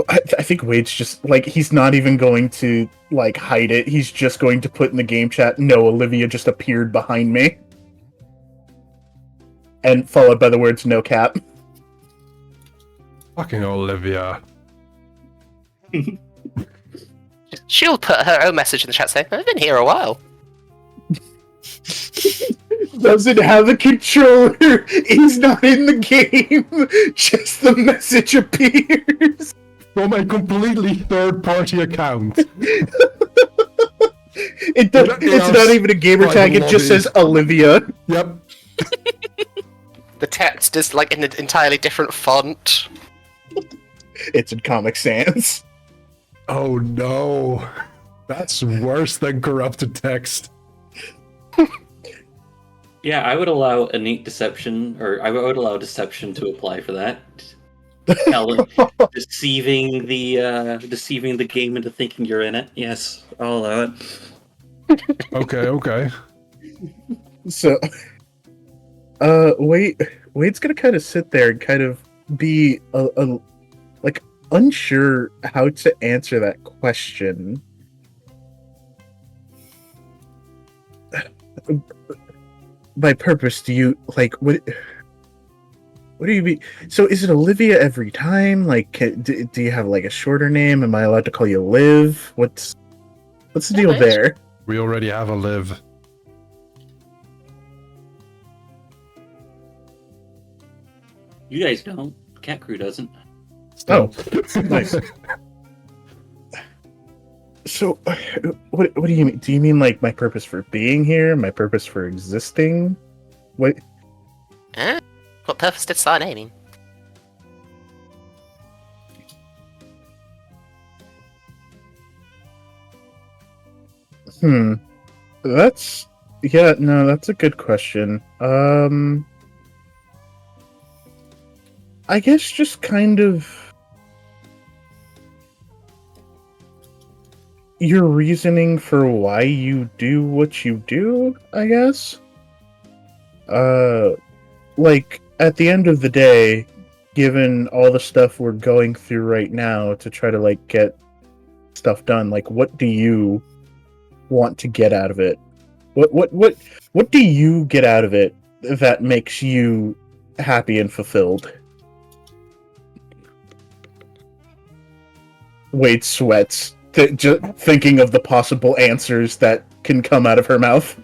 I think Wade's just like he's not even going to like hide it. He's just going to put in the game chat, "No, Olivia just appeared behind me," and followed by the words "no cap." Fucking Olivia. She'll put her own message in the chat saying, I've been here a while. Doesn't have a controller. He's not in the game. Just the message appears. From a completely third-party account. It's not even a gamer tag. It just says Olivia. Yep. The text is like in an entirely different font. It's in Comic Sans. Oh no. That's worse than corrupted text. Yeah, I would allow innate deception, or I would allow deception to apply for that. Deceiving the game into thinking you're in it. Yes, I'll allow it. Okay. So, Wade's gonna kind of sit there and kind of be like unsure how to answer that question. By purpose, do you like what? What do you mean? So, is it Olivia every time? Like, do you have like a shorter name? Am I allowed to call you Liv? What's the deal it's- there? We already have a live. You guys don't. Cat Crew doesn't. Oh, nice. So, what do you mean? Do you mean like my purpose for being here? My purpose for existing? What? Huh? What purpose did Sarnay mean? That's Yeah, no, that's a good question. I guess just kind of your reasoning for why you do what you do, I guess. Like, at the end of the day, given all the stuff we're going through right now to try to, like, get stuff done, like, what do you want to get out of it? What do you get out of it that makes you happy and fulfilled? Wade sweats, thinking of the possible answers that can come out of her mouth.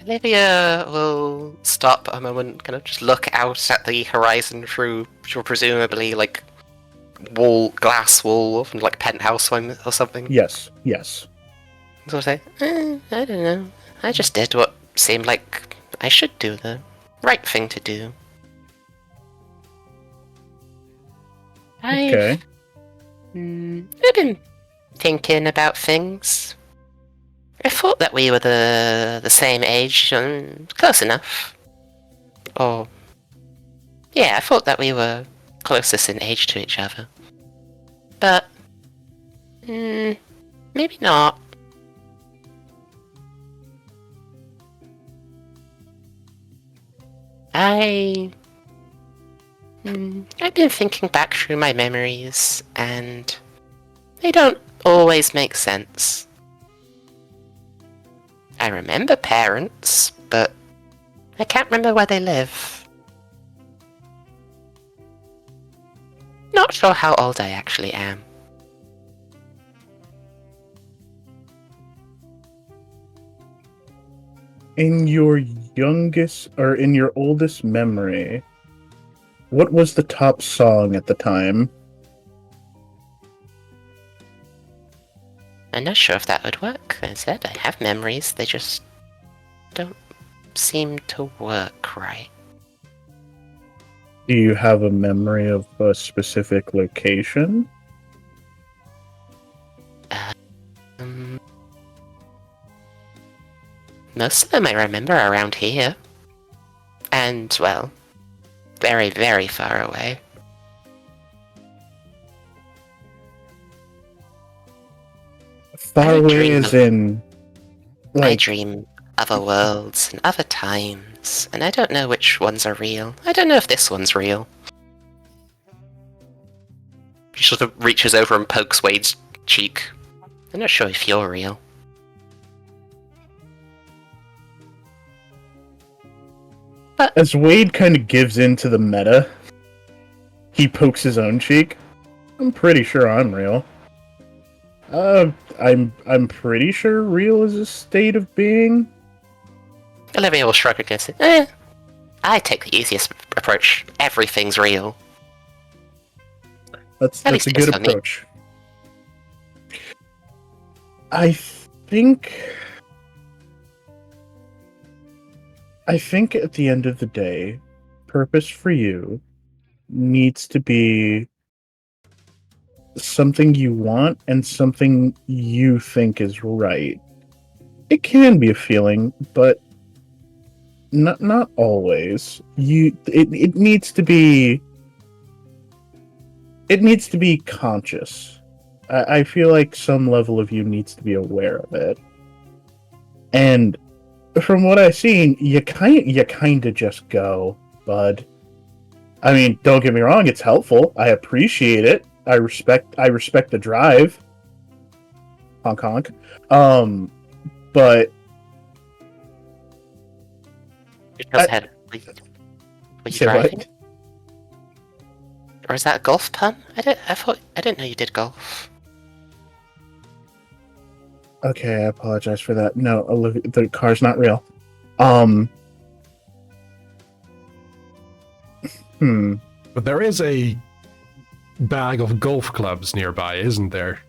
Olivia will stop a moment, kind of just look out at the horizon through your presumably like glass wall of like penthouse or something. Yes. So I say, I don't know. I just did what seemed like I should do, the right thing to do. Okay. I've been thinking about things. I thought that we were the same age, close enough. Or, yeah, I thought that we were closest in age to each other. But, maybe not. I've been thinking back through my memories, and they don't always make sense. I remember parents, but I can't remember where they live. Not sure how old I actually am. In your in your oldest memory, what was the top song at the time? I'm not sure if that would work. As I said, I have memories, they just don't seem to work right. Do you have a memory of a specific location? Most of them I remember around here. And, well, very, very far away. Far I away dream as of- in... I Like, dream other worlds and other times, and I don't know which ones are real. I don't know if this one's real. She sort of reaches over and pokes Wade's cheek. I'm not sure if you're real. as Wade kind of gives into the meta, he pokes his own cheek. I'm pretty sure I'm real. I'm pretty sure real is a state of being. Olivia will shrug against it. I take the easiest approach. Everything's real. That's least a it's good funny. approach. I think at the end of the day, purpose for you needs to be something you want and something you think is right. It can be a feeling, but not always. It needs to be conscious. I feel like some level of you needs to be aware of it. And from what I've seen, you kind of just go, bud. I mean, don't get me wrong, it's helpful. I appreciate it. I respect the drive. Honk honk. But Just goes ahead. Were you say driving? what? Or is that a golf pun? I didn't know you did golf. Okay, I apologize for that. No, Olivia, the car's not real. But there is a bag of golf clubs nearby, isn't there?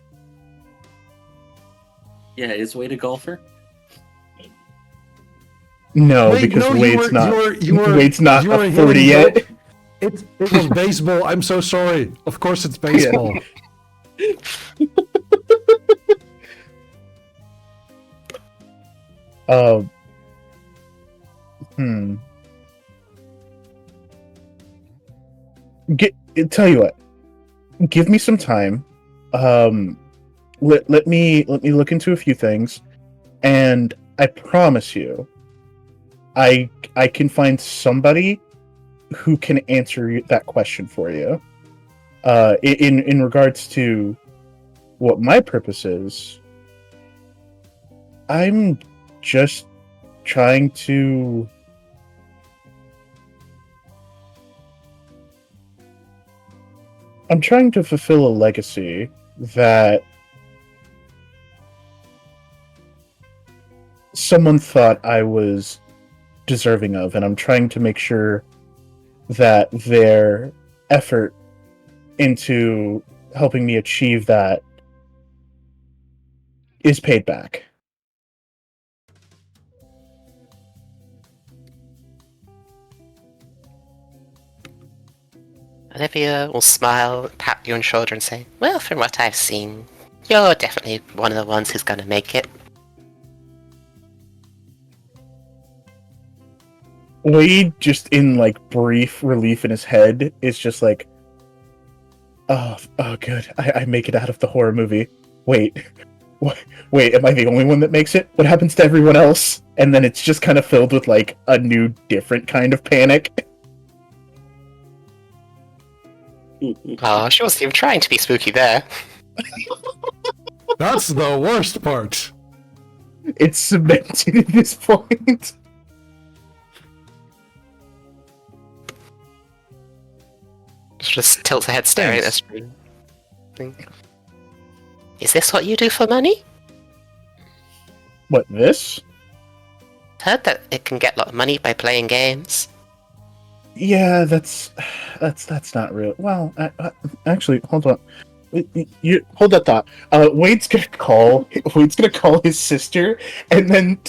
Yeah, is Wade a golfer? No, Wait, because no, you Wade's were- not. you were- Wade's not you were a 40 hitting yet. It was baseball. I'm so sorry. Of course it's baseball. Uh, hmm. Tell you what. Give me some time. Let me look into a few things, and I promise you, I can find somebody who can answer that question for you. In regards to what my purpose is, I'm just trying to. I'm trying to fulfill a legacy that someone thought I was deserving of, and I'm trying to make sure that their effort into helping me achieve that is paid back. Olivia will smile, tap you on the shoulder and say, well, from what I've seen, you're definitely one of the ones who's gonna make it. Wade, just in like brief relief in his head, is just like, oh, good. I make it out of the horror movie. Wait, am I the only one that makes it? What happens to everyone else? And then it's just kind of filled with like a new, different kind of panic. Oh, she wasn't even trying to be spooky there. That's the worst part. It's cemented at this point. She just tilts her head staring at the screen. Is this what you do for money? What, this? Heard that it can get a lot of money by playing games. Yeah, that's not real. Well, actually, hold on. You hold that thought. Wade's gonna call his sister, and then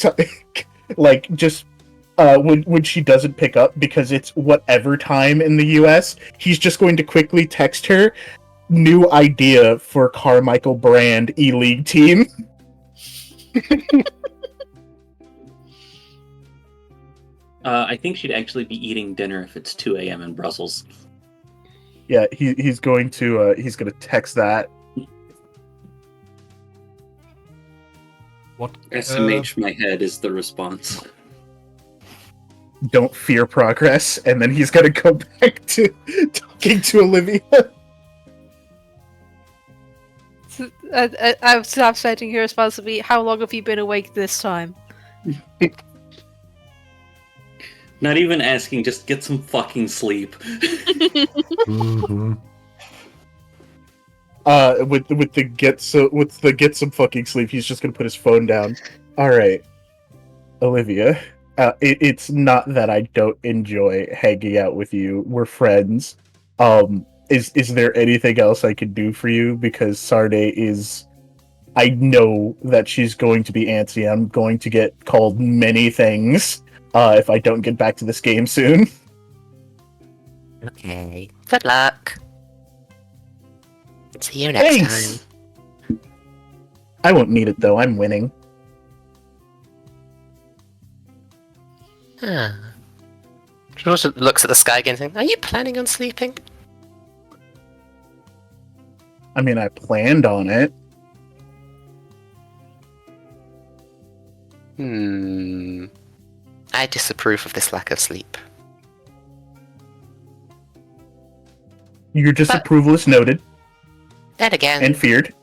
when she doesn't pick up because it's whatever time in the U.S., he's just going to quickly text her, new idea for Carmichael Brand E-League team. I think she'd actually be eating dinner if it's 2 a.m. in Brussels. Yeah, he's going to text that. What? SMH my head is the response. Don't fear progress, and then he's gonna go back to talking to Olivia. I've stopped setting your response to be, how long have you been awake this time? Not even asking, just get some fucking sleep. Mm-hmm. With the get some fucking sleep, he's just gonna put his phone down. All right, Olivia. It's not that I don't enjoy hanging out with you. We're friends. Is there anything else I can do for you? Because Sarde is... I know that she's going to be antsy. I'm going to get called many things if I don't get back to this game soon. Okay. Good luck. See you next Thanks. time. I won't need it, though. I'm winning. Huh. She also looks at the sky again saying, are you planning on sleeping? I mean, I planned on it. I disapprove of this lack of sleep. Your disapproval is noted Then again, and feared.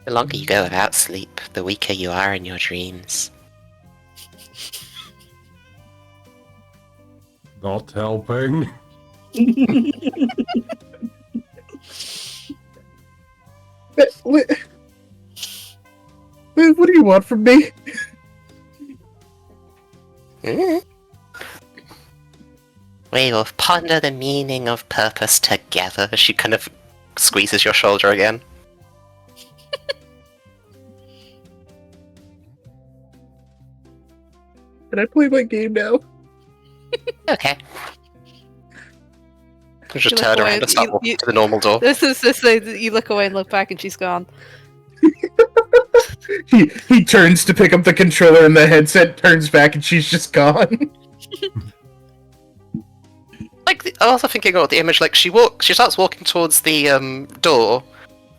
the longer you go without sleep, the weaker you are in your dreams. Not helping. What do you want from me? We will ponder the meaning of purpose together. She kind of squeezes your shoulder again. Can I play my game now? Okay. You just You look turn away, around and start walking you- to the normal door. This is just like, you look away and look back and she's gone. He turns to pick up the controller and the headset turns back and she's just gone. Like, I also thinking about the image, like, she starts walking towards the door,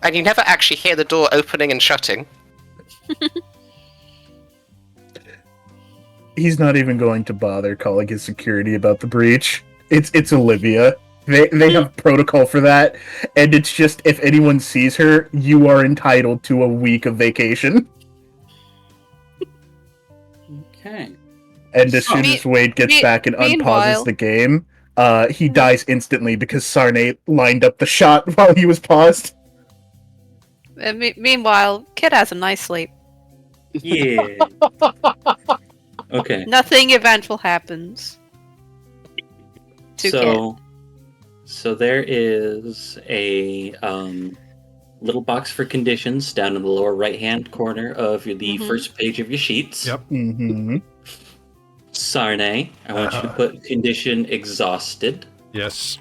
and you never actually hear the door opening and shutting. He's not even going to bother calling his security about the breach. It's Olivia. They have protocol for that, and it's just, if anyone sees her, you are entitled to a week of vacation. Okay. And as soon as Wade gets back and unpauses the game, he dies instantly because Sarnay lined up the shot while he was paused. Meanwhile, Kid has a nice sleep. Yeah. Okay. Nothing eventful happens. To Kid. So there is a little box for conditions down in the lower right-hand corner of the first page of your sheets. Yep. Mm-hmm. Sarnay, I want you to put condition exhausted. Yes.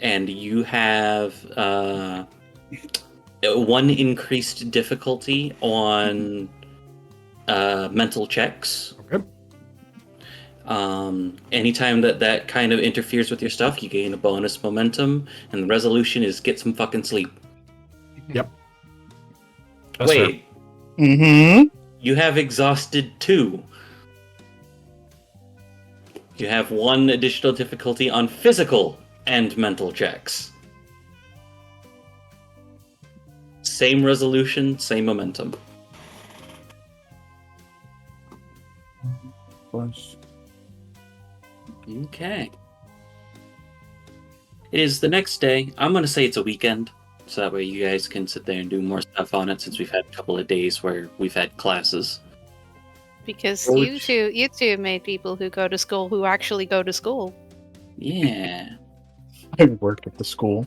And you have one increased difficulty on mental checks. Okay. Anytime that kind of interferes with your stuff, you gain a bonus momentum, and the resolution is get some fucking sleep. Yep. That's Wait. fair. Mm-hmm. You have exhausted 2. You have one additional difficulty on physical and mental checks. Same resolution, same momentum. Okay. It is the next day. I'm going to say it's a weekend, so that way you guys can sit there and do more stuff on it, since we've had a couple of days where we've had classes. Because you two made people who go to school who actually go to school. Yeah. I worked at the school.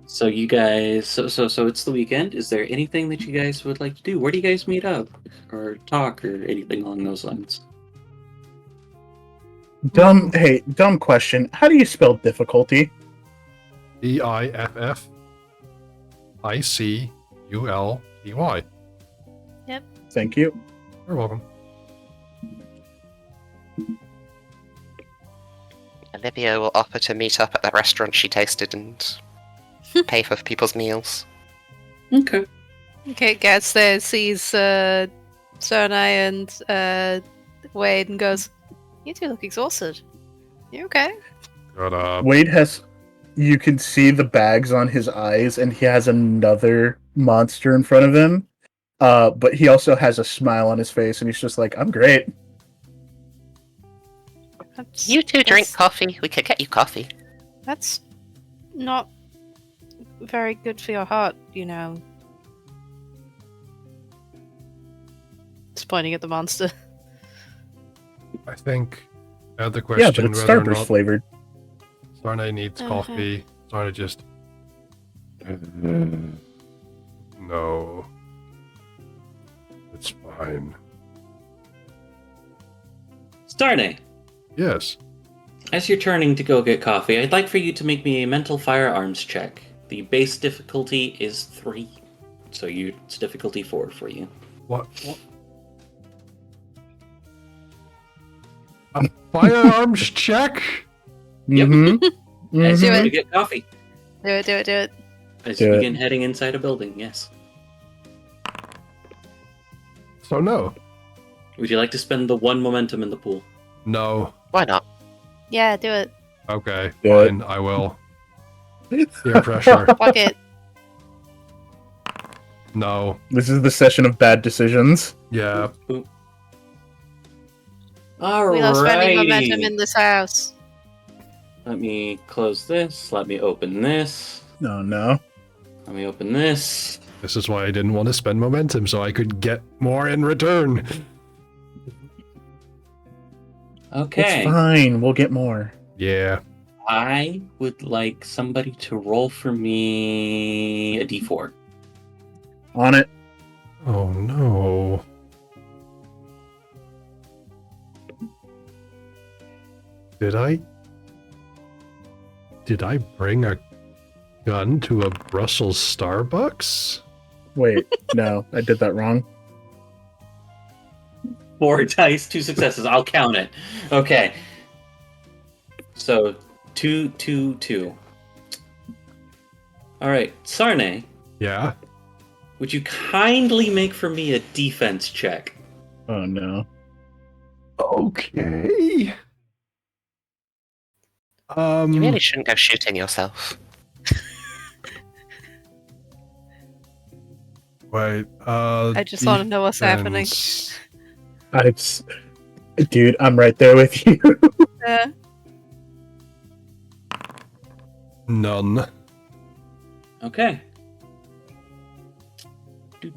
So you guys, so it's the weekend. Is there anything that you guys would like to do? Where do you guys meet up, or talk, or anything along those lines? Dumb question. How do you spell difficulty? DIFFICULTY. Thank you. You're welcome. Olivia will offer to meet up at the restaurant she tasted and pay for people's meals. Okay. Okay, gets there, sees Sonai and Wade, and goes, "You two look exhausted. You okay?" Shut up. Wade has... You can see the bags on his eyes, and he has another monster in front of him. But he also has a smile on his face, and he's just like, "I'm great." You two drink coffee. We could get you coffee. That's not very good for your heart, you know. Just pointing at the monster. I think the question Yeah, but it's whether or Starburst not flavored. Sarnay needs coffee. Sarnay just... No. It's fine. Starnay, Yes. as you're turning to go get coffee, I'd like for you to make me a mental firearms check. The base difficulty is 3, so it's difficulty 4 for you. What? A firearms check? Yep. Mm-hmm. As you Do go it. to get coffee. Do it. As Do you it. begin heading inside a building, yes. So no. Would you like to spend the 1 momentum in the pool? No. Why not? Yeah, do it. Okay, Do it. fine, I will. Peer pressure. Fuck it. No. This is the session of bad decisions. Yeah. All We love spending momentum in this house. Let me close this. Let me open this. No. Let me open this. This is why I didn't want to spend momentum, so I could get more in return. Okay. It's fine. We'll get more. Yeah. I would like somebody to roll for me a d4. On it. Oh no. Did I bring a gun to a Brussels Starbucks? Wait, no, I did that wrong. 4 dice, 2 successes. I'll count it. Okay. So 2, 2, 2. All right, Sarne, Yeah. would you kindly make for me a defense check? Oh no. Okay. You really shouldn't go shooting yourself. Wait. I just want to know what's happening. defense. Dude, I'm right there with you. None. Okay. Do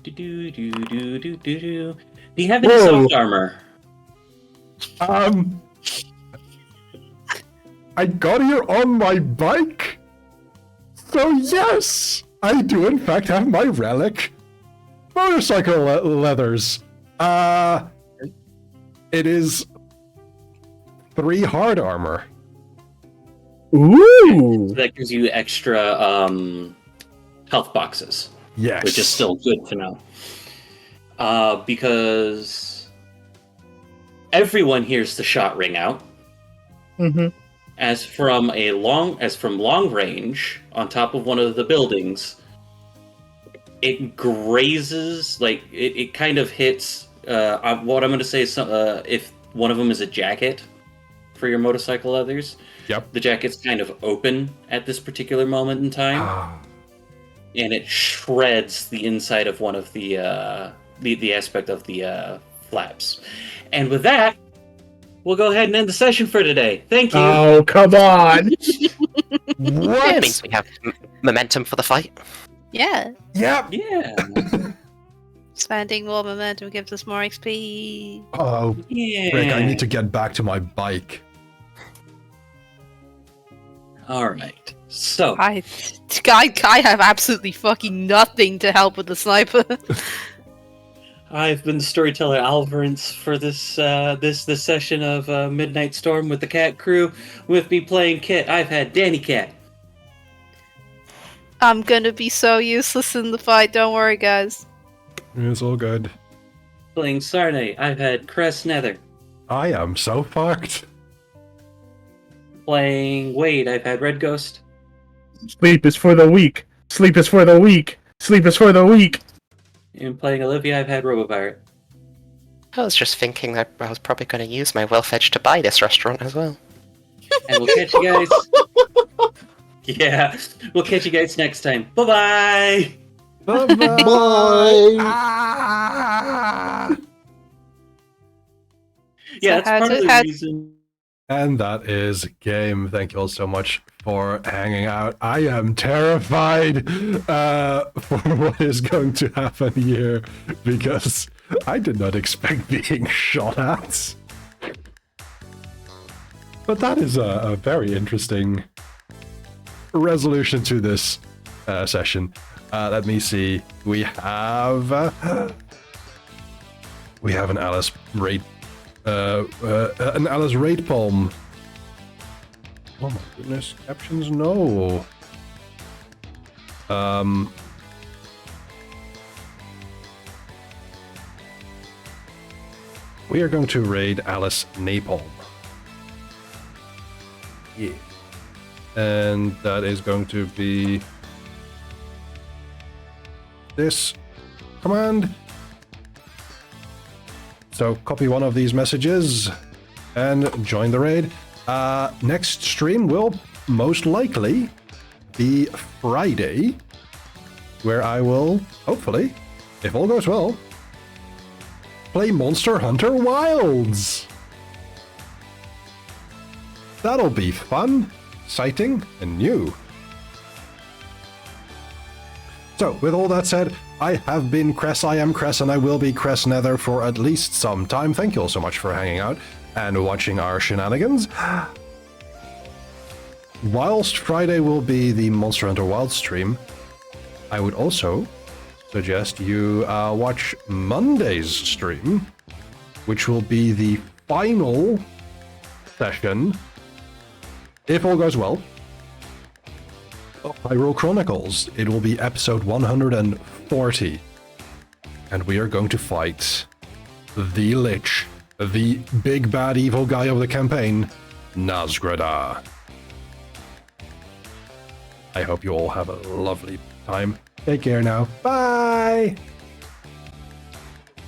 you have any Whoa. soft armor? I got here on my bike. So yes, I do in fact have my relic motorcycle leathers. It is 3 hard armor. Ooh. That gives you extra health boxes, Yes. which is still good to know. Because everyone hears the shot ring out. Mm-hmm. As from long range, on top of one of the buildings, it grazes, like it kind of hits. What I'm going to say is, if one of them is a jacket for your motorcycle leathers, Yep. the jacket's kind of open at this particular moment in time, Ah. and it shreds the inside of one of the aspect of the flaps. And with that, we'll go ahead and end the session for today. Thank you. Oh, come on. Yeah, it means we have momentum for the fight. Yeah. Yep. Yeah. Spending more momentum gives us more XP. Oh, Yeah. Rick, I need to get back to my bike. All right. So I have absolutely fucking nothing to help with the sniper. I've been the storyteller Alvarance for this session of Midnight Storm with the Cat Crew. With me playing Kit, I've had Danny Cat. I'm gonna be so useless in the fight, don't worry, guys. It's all good. Playing Sarne, I've had Cress Nether. I am so fucked. Playing Wade, I've had Red Ghost. Sleep is for the weak. Sleep is for the weak. Sleep is for the weak. And playing Olivia, I've had RoboPirate. I was just thinking that I was probably going to use my wealth edge to buy this restaurant as well. And we'll catch you guys. Yeah, we'll catch you guys next time. Bye-bye! Bye-bye. Bye. Ah! Yeah, So that's how part of to- the how- reason. And that is game. Thank you all so much for hanging out. I am terrified for what is going to happen here because I did not expect being shot at. But that is a very interesting resolution to this session. Let me see. We have an Alice raid. An Alice raid poem. Oh my goodness, captions no. We are going to raid Alice Napalm. Yeah. And that is going to be this command. So copy one of these messages and join the raid. Next stream will most likely be Friday, where I will, hopefully, if all goes well, play Monster Hunter Wilds. That'll be fun, exciting, and new. So, with all that said, I have been Cress, I am Cress, and I will be Cress Nether for at least some time. Thank you all so much for hanging out and watching our shenanigans. Whilst Friday will be the Monster Hunter Wild stream, I would also suggest you watch Monday's stream, which will be the final session, if all goes well, Hyrule Chronicles. It will be episode 140. And we are going to fight the Lich, the big bad evil guy of the campaign, Nazgrada. I hope you all have a lovely time. Take care now. Bye!